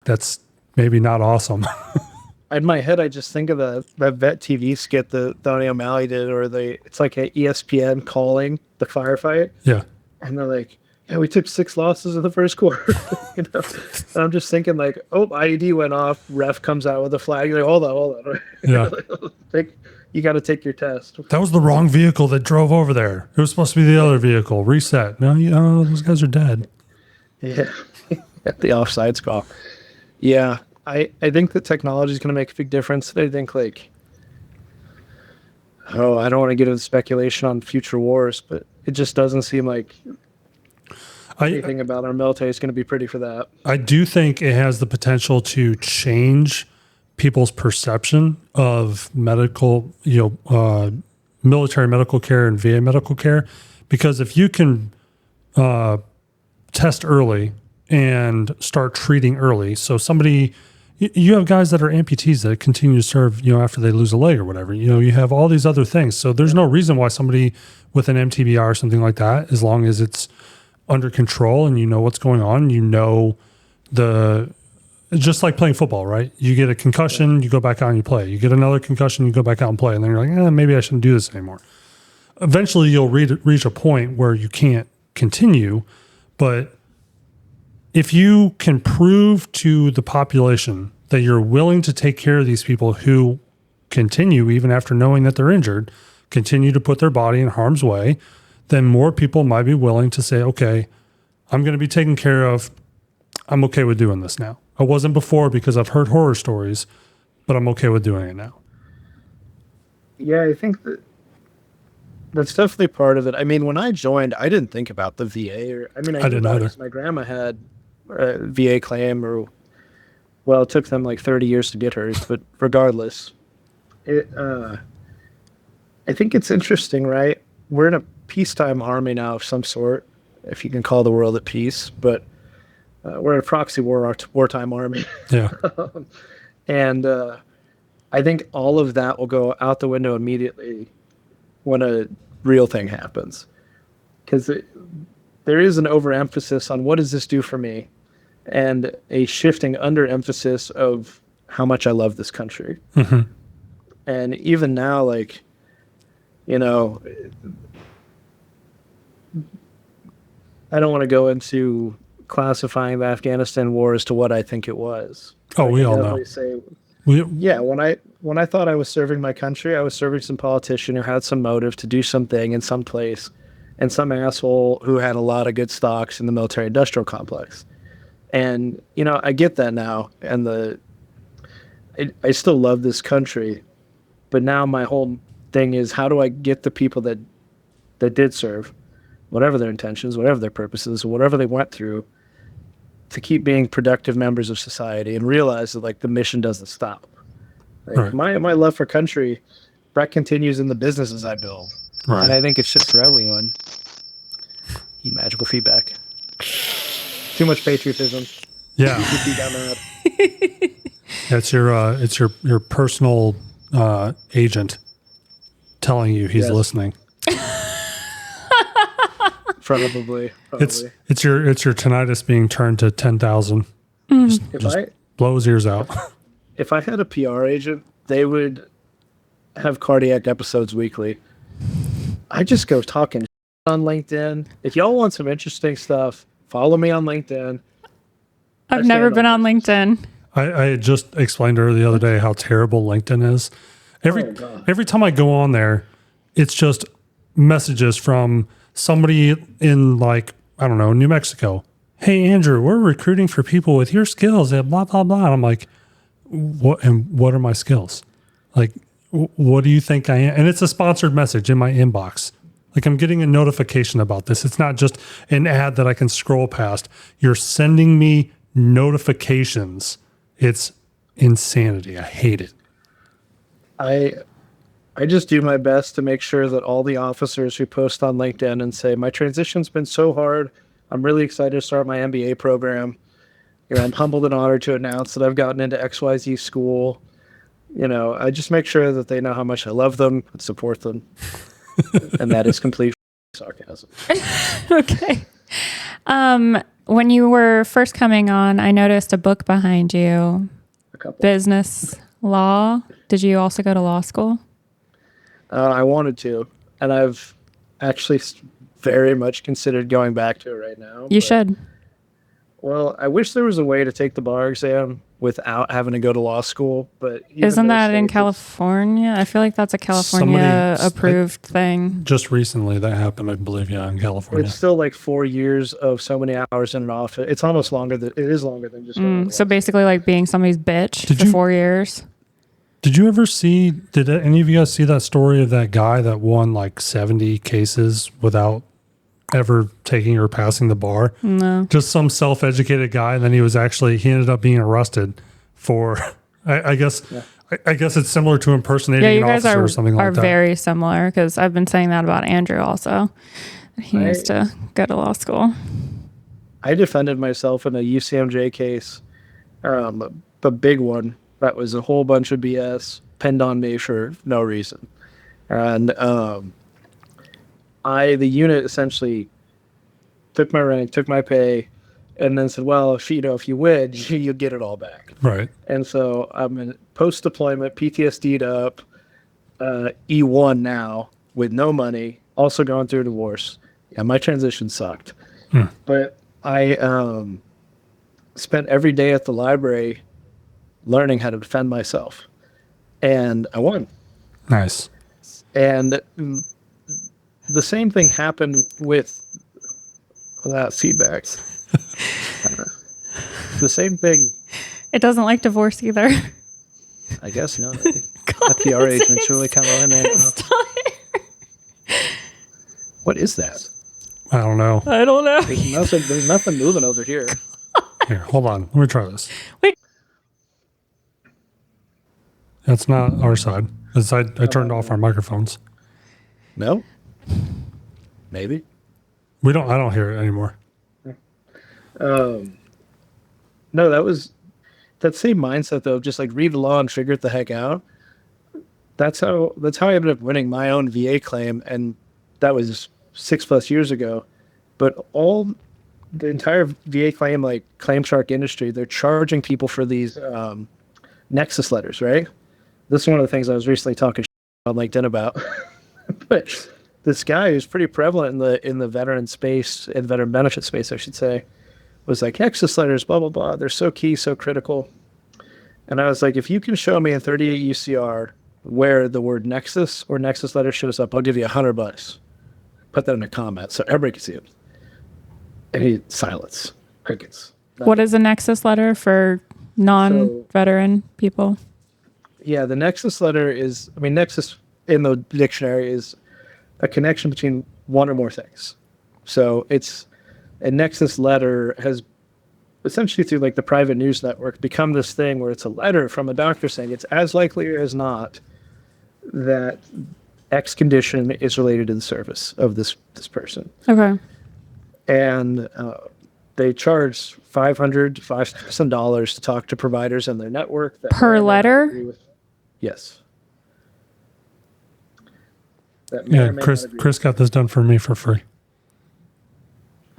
That's maybe not awesome. In my head, I just think of that Vet TV skit that Donnie O'Malley did, or it's like an ESPN calling the firefight. Yeah. And they're like, yeah, we took 6 losses in the first quarter. And I'm just thinking like, oh, IED went off. Ref comes out with a flag. You're like, hold on. Yeah. You got to take your test. That was the wrong vehicle that drove over there. It was supposed to be the other vehicle. Reset. No, those guys are dead. Yeah. The offsides call. Yeah. I think that technology is going to make a big difference. I think I don't want to get into speculation on future wars, but it just doesn't seem like anything about our military is going to be pretty for that. I do think it has the potential to change people's perception of medical, military medical care and VA medical care, because if you can test early and start treating early, so you have guys that are amputees that continue to serve, after they lose a leg or whatever. You have all these other things. So there's no reason why somebody with an MTBR or something like that, as long as it's under control and you know what's going on, just like playing football, right? You get a concussion, you go back out and you play. You get another concussion, you go back out and play. And then you're like, maybe I shouldn't do this anymore. Eventually you'll reach a point where you can't continue, but if you can prove to the population that you're willing to take care of these people who continue, even after knowing that they're injured, continue to put their body in harm's way, then more people might be willing to say, okay, I'm going to be taken care of. I'm okay with doing this now. I wasn't before because I've heard horror stories, but I'm okay with doing it now. Yeah, I think that's definitely part of it. I mean, when I joined, I didn't think about the VA. I didn't either. My grandma had a VA claim, it took them like 30 years to get hers, but regardless, I think it's interesting, right? We're in a peacetime army now of some sort, if you can call the world at peace, but we're in a proxy wartime army. Yeah. And I think all of that will go out the window immediately when a real thing happens. Because there is an overemphasis on what does this do for me, and a shifting underemphasis of how much I love this country. Mm-hmm. And even now, I don't want to go into classifying the Afghanistan war as to what I think it was. Oh, we all know. When I thought I was serving my country, I was serving some politician who had some motive to do something in some place, and some asshole who had a lot of good stocks in the military industrial complex. And, I get that now. And I still love this country, but now my whole thing is, how do I get the people that did serve, whatever their intentions, whatever their purposes, whatever they went through, to keep being productive members of society and realize that the mission doesn't stop. Right. My love for country, that continues in the businesses I build. Right. And I think it's just for everyone. Magical feedback. Too much patriotism. Yeah. It's your personal agent telling you he's listening. Probably. It's your tinnitus being turned to 10,000. Just blow his ears out. If I had a PR agent, they would have cardiac episodes weekly. I just go talking on LinkedIn. If y'all want some interesting stuff, follow me on LinkedIn. I've never been on LinkedIn. I just explained to her the other day how terrible LinkedIn is. Every time I go on there, it's just messages from somebody in New Mexico. Hey, Andrew, we're recruiting for people with your skills and blah, blah, blah. And I'm like, what are my skills? What do you think I am? And it's a sponsored message in my inbox. I'm getting a notification about this. It's not just an ad that I can scroll past. You're sending me notifications. It's insanity. I hate it. I just do my best to make sure that all the officers who post on LinkedIn and say, my transition's been so hard, I'm really excited to start my MBA program. I'm humbled and honored to announce that I've gotten into XYZ school. I just make sure that they know how much I love them and support them. And that is complete sarcasm. Okay. When you were first coming on, I noticed a book behind you. business law. Did you also go to law school? I wanted to, and I've actually very much considered going back to it right now. You should. Well, I wish there was a way to take the bar exam without having to go to law school, but isn't that in California? I feel like that's a California approved thing. Just recently that happened, I believe, in California. It's still like 4 years of so many hours in an office. It's almost longer than just so basically like being somebody's bitch for 4 years. Did you ever see, did any of you guys see that story of that guy that won like 70 cases without ever taking or passing the bar? No. Just some self-educated guy, and then he ended up being arrested for, I guess it's similar to impersonating an officer or something like that. You guys are very similar, because I've been saying that about Andrew also. He needs to go to law school. I defended myself in a UCMJ case, a big one that was a whole bunch of BS pinned on me for no reason. And the unit essentially took my rank, took my pay, and then said, well, if you win, you get it all back. Right. And so I'm in post-deployment, PTSD'd up, E1 now, with no money, also going through a divorce. Yeah, my transition sucked. But I spent every day at the library learning how to defend myself. And I won. Nice. And the same thing happened without feedback. The same thing. It doesn't like divorce either. I guess not. That PR agent's really kind of in there. What is that? I don't know. There's nothing moving over here. Here, hold on. Let me try this. Wait. That's not our side. I turned off our microphones. No? Maybe. I don't hear it anymore. No, that same mindset though, just like read the law and figure it the heck out. That's how I ended up winning my own VA claim, and that was 6+ years ago. But the entire VA claim, like Claim Shark industry, they're charging people for these nexus letters, right? This is one of the things I was recently talking on LinkedIn about. But this guy who's pretty prevalent in the veteran space, in veteran benefit space, I should say, was like, nexus letters, blah, blah, blah. They're so key, so critical. And I was like, if you can show me in 38 UCR where the word nexus or nexus letter shows up, I'll give you $100. Put that in a comment so everybody can see it. And silence, crickets. What is a nexus letter for non-veteran people? Yeah, the nexus letter is, nexus in the dictionary is a connection between one or more things. So it's a nexus letter has essentially, through like the private news network, become this thing where it's a letter from a doctor saying it's as likely as not that X condition is related to the service of this person. Okay. And they charge $500 to $5,000 to talk to providers in their network. Per letter? Yes. Yeah, Chris got this done for me for free.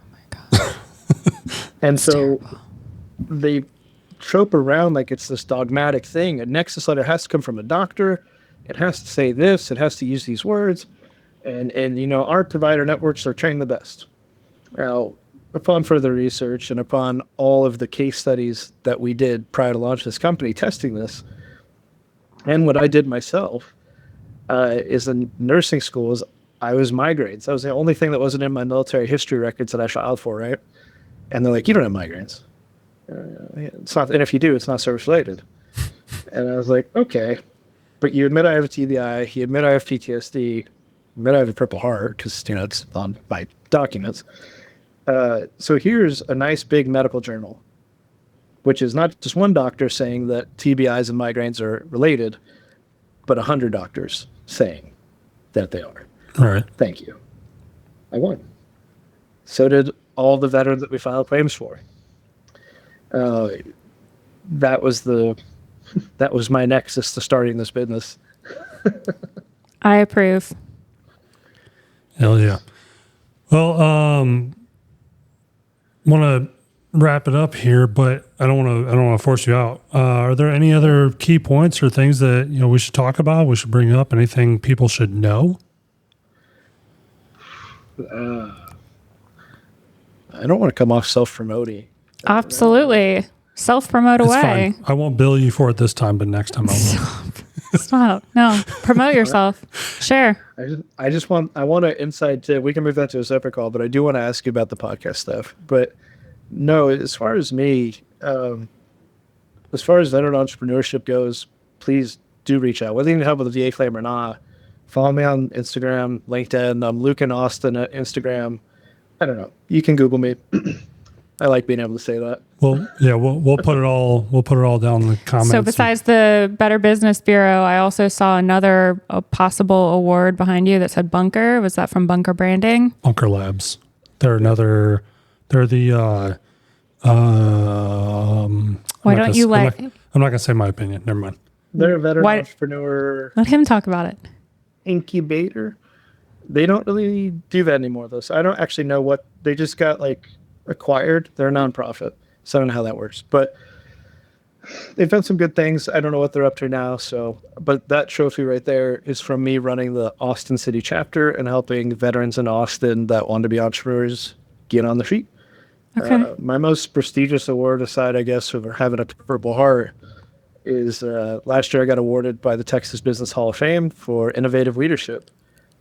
Oh my God. And so they trope around like it's this dogmatic thing. A nexus letter has to come from a doctor. It has to say this. It has to use these words. And our provider networks are trained the best. Now, upon further research and upon all of the case studies that we did prior to launch this company testing this, and what I did myself is in nursing schools, I was migraines. That was the only thing that wasn't in my military history records that I filed for, right? And they're like, you don't have migraines. It's not, and if you do, it's not service related. And I was like, okay, but you admit I have a TBI, you admit I have PTSD, you admit I have a Purple Heart, because it's on my documents. So here's a nice big medical journal, which is not just one doctor saying that TBIs and migraines are related, but 100 doctors saying that they are. All right. Thank you. I won. So did all the veterans that we filed claims for. That was my nexus to starting this business. I approve. Hell yeah. Well, want to wrap it up here, but I don't want to force you out. Are there any other key points or things that we should talk about? We should bring up anything people should know? I don't want to come off self-promoting. Absolutely. Self-promote away. Fine. I won't bill you for it this time, but next time I will. Stop. No. Promote yourself. Share. I want an inside tip. We can move that to a separate call, but I do want to ask you about the podcast stuff. But no, as far as me, as far as veteran entrepreneurship goes, please do reach out. Whether you need help with the VA claim or not, follow me on Instagram, LinkedIn. I'm Luke and Austin at Instagram. I don't know. You can Google me. I like being able to say that. Well, yeah, we'll put it all down in the comments. So besides the Better Business Bureau, I also saw another possible award behind you that said Bunker. Was that from Bunker Branding? Bunker Labs. They're the why don't you let... I'm not going to say my opinion. Never mind. They're a veteran entrepreneur. Let him talk about it. Incubator. They don't really do that anymore, though. So I don't actually know what... They just got, acquired. They're a nonprofit. So I don't know how that works. But they've done some good things. I don't know what they're up to now. But that trophy right there is from me running the Austin City chapter and helping veterans in Austin that want to be entrepreneurs get on the feet. Okay. My most prestigious award, aside, I guess, of having a Purple Heart, is last year I got awarded by the Texas Business Hall of Fame for innovative leadership,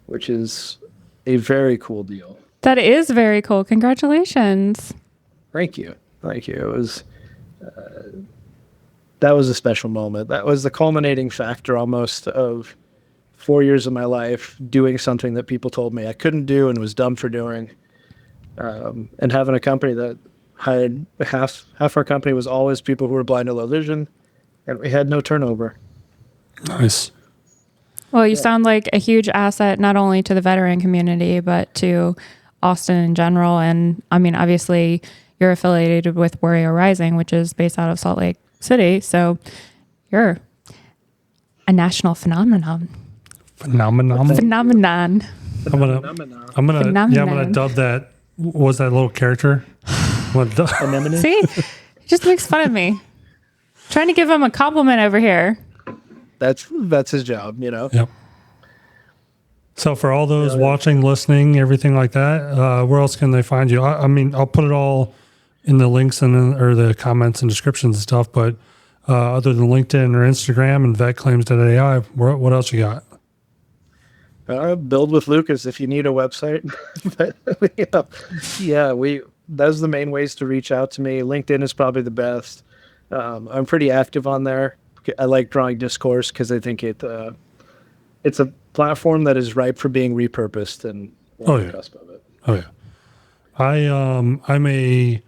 which is a very cool deal. That is very cool. Congratulations. Thank you. It was, that was a special moment. That was the culminating factor almost of 4 years of my life doing something that people told me I couldn't do and was dumb for doing. And having a company that had half our company was always people who were blind or low vision, and we had no turnover. Nice. Well, you sound like a huge asset, not only to the veteran community, but to Austin in general. And I mean, obviously you're affiliated with Warrior Rising, which is based out of Salt Lake City. So you're a national phenomenon. Phenomenon. I'm gonna dub that. What was that little character? See, he just makes fun of me. Trying to give him a compliment over here. That's his job, Yep. So for all those watching, listening, everything like that, where else can they find you? I mean, I'll put it all in the links or the comments and descriptions and stuff. But other than LinkedIn or Instagram and VetClaims.ai, what else you got? Build with Lucas if you need a website. That's the main ways to reach out to me. LinkedIn is probably the best. I'm pretty active on there. I like drawing discourse because I think it's a platform that is ripe for being repurposed, and we're on the cusp of it. Oh yeah. I'm a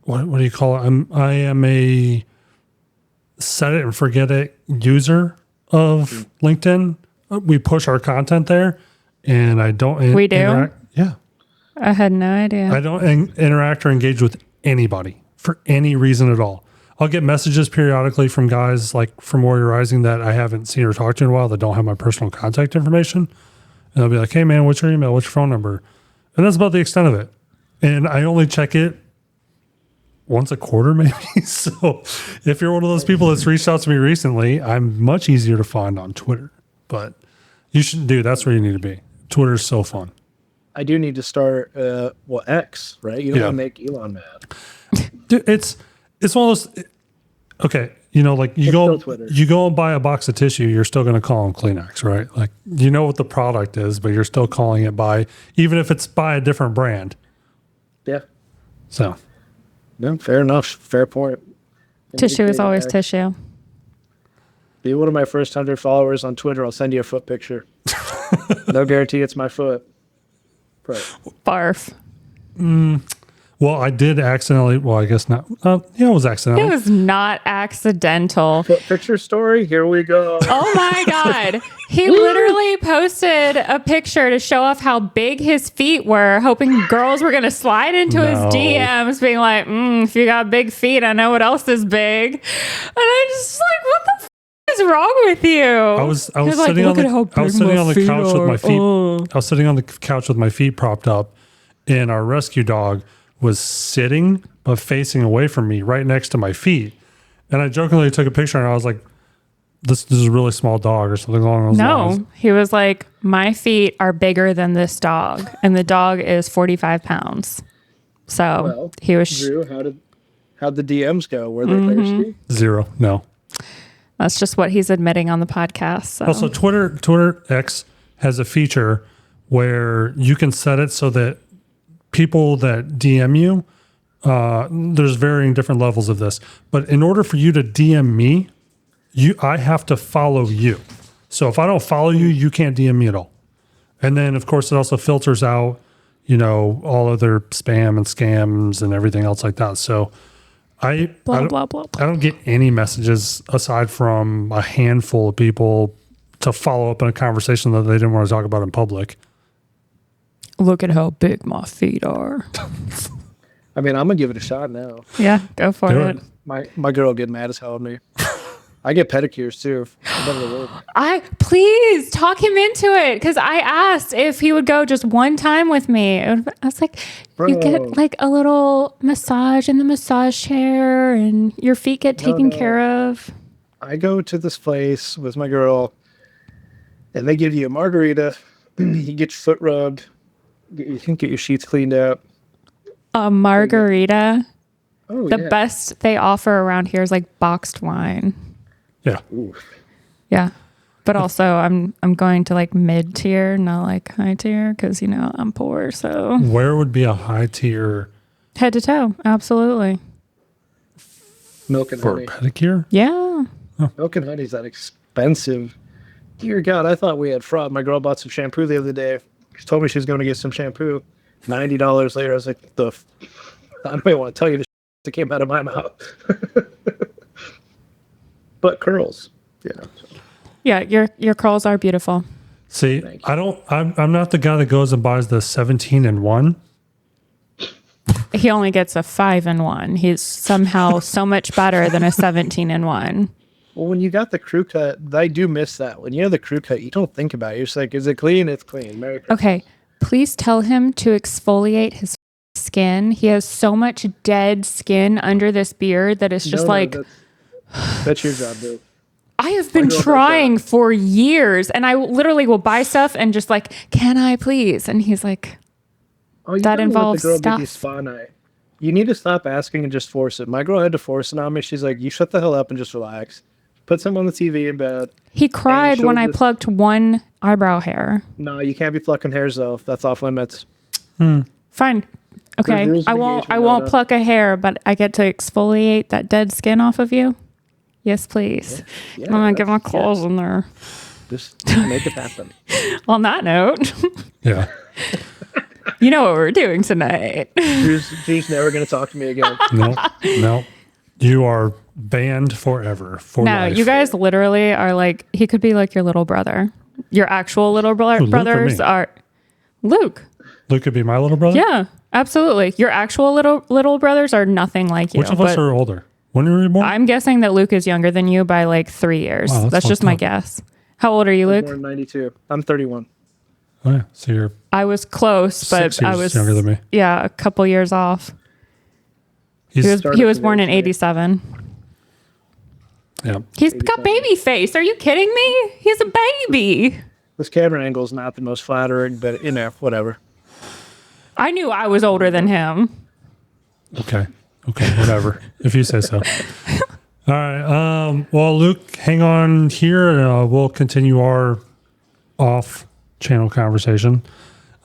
what do you call it? I am a set it and forget it user of LinkedIn. We push our content there, and I don't. We do? Yeah. I had no idea. I don't interact or engage with anybody for any reason at all. I'll get messages periodically from guys like from Warrior Rising that I haven't seen or talked to in a while that don't have my personal contact information. And I'll be like, hey, man, what's your email? What's your phone number? And that's about the extent of it. And I only check it once a quarter, maybe. So if you're one of those people that's reached out to me recently, I'm much easier to find on Twitter. But you should that's where you need to be. Twitter's so fun. I do need to start, X, right? You don't want to make Elon mad. Dude, it's one of those. Okay, you go and buy a box of tissue, you're still going to call them Kleenex, right? Like, you know what the product is, but you're still calling it by, even if it's by a different brand. Yeah. So. No, fair enough. Fair point. Tissue is always tissue. Be one of my first 100 followers on Twitter. I'll send you a foot picture. No guarantee it's my foot. Right. Barf. Well, I did accidentally. Well, I guess not. It was accidental. It was not accidental. Foot picture story. Here we go. Oh my God. He literally posted a picture to show off how big his feet were, hoping girls were going to slide into his DMs, being like, if you got big feet, I know what else is big. And I'm just like, what the is wrong with you? I was sitting on the couch with my feet. I was sitting on the couch with my feet propped up, and our rescue dog was sitting but facing away from me right next to my feet. And I jokingly took a picture and I was like, this is a really small dog or something along those lines. No, he was like, my feet are bigger than this dog. And the dog is 45 pounds. So he was... Drew, how'd the DMs go? Were they thirsty? 0. No. That's just what he's admitting on the podcast. So. Also, Twitter X has a feature where you can set it so that people that DM you, there's varying different levels of this. But in order for you to DM me, I have to follow you. So if I don't follow you, you can't DM me at all. And then, of course, it also filters out, all other spam and scams and everything else like that. So I don't get any messages aside from a handful of people to follow up in a conversation that they didn't want to talk about in public. Look at how big my feet are. I mean, I'm going to give it a shot now. Yeah, go for it. My girl get mad as hell at me. I get pedicures too. Please talk him into it, because I asked if he would go just one time with me. I was like, you get like a little massage in the massage chair and your feet get taken care of. I go to this place with my girl and they give you a margarita. You get your foot rubbed. You can get your sheets cleaned up. A margarita. Oh, the best they offer around here is like boxed wine. Yeah. Ooh. Yeah. But also I'm going to like mid tier, not like high tier, because I'm poor. So where would be a high tier? Head to toe. Absolutely. Milk and for honey. A pedicure? Yeah. Oh. Milk and honey is that expensive. Dear God, I thought we had fraud. My girl bought some shampoo the other day. She told me she was going to get some shampoo. $90 later, I was like, I don't even want to tell you the that came out of my mouth. But curls. Yeah, your curls are beautiful. See, I'm not the guy that goes and buys the 17-in-1. He only gets a 5-in-1. He's somehow so much better than a 17-in-1. Well, when you got the crew cut, I do miss that. When you have the crew cut, you don't think about it. You're just like, is it clean? It's clean. Okay, please tell him to exfoliate his skin. He has so much dead skin under this beard that it's just that's your job, dude. I have been trying for years, and I literally will buy stuff and just like, can I please? And he's like, that involves stuff. You need to stop asking and just force it. My girl had to force it on me. She's like, you shut the hell up and just relax. Put some on the TV in bed. He cried when I plucked one eyebrow hair. No, you can't be plucking hairs though. That's off limits. Fine. Okay. I won't pluck a hair, but I get to exfoliate that dead skin off of you. Yes, please. I'm going to get my claws in there. Just make it happen. On that note. Yeah. You know what we're doing tonight. Drew's never going to talk to me again. No. You are banned forever. Life. You guys literally are like, he could be like your little brother. Your actual little brothers are... Luke. Luke could be my little brother? Yeah, absolutely. Your actual little brothers are nothing like you. Which of us are older? When were you born? I'm guessing that Luke is younger than you by like 3 years. Wow, that's just my guess. How old are you, Luke? I'm born in 92. I'm 31. Oh, yeah. So you're... I was close, but 6 years younger than me. Yeah, a couple years off. He was born in 87. Yeah. He's got baby face. Are you kidding me? He's a baby. This camera angle is not the most flattering, but whatever. I knew I was older than him. Okay, whatever. If you say so. All right. Well, Luke, hang on here, and we'll continue our off-channel conversation.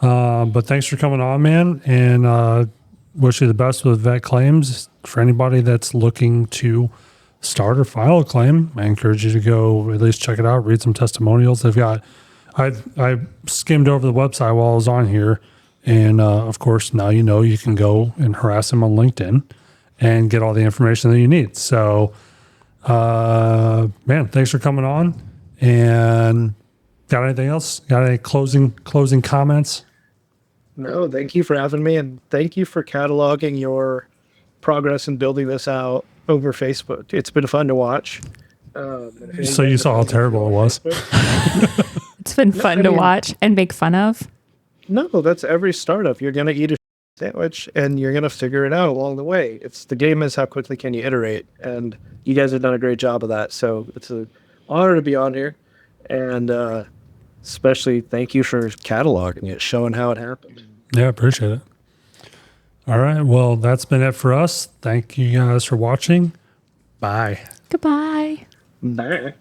But thanks for coming on, man, and wish you the best with vet claims. For anybody that's looking to start or file a claim, I encourage you to go at least check it out, read some testimonials. They've got... I skimmed over the website while I was on here. And, of course, now you can go and harass him on LinkedIn and get all the information that you need. So, man, thanks for coming on. And got anything else? Got any closing comments? No, thank you for having me. And thank you for cataloging your progress in building this out over Facebook. It's been fun to watch. So you saw how terrible it was. It's been fun to watch and make fun of. No, that's every startup. You're going to eat a sandwich, and you're going to figure it out along the way. The game is how quickly can you iterate, and you guys have done a great job of that. So it's an honor to be on here, and especially thank you for cataloging it, showing how it happened. Yeah, appreciate it. All right. Well, that's been it for us. Thank you guys for watching. Bye. Goodbye. Bye.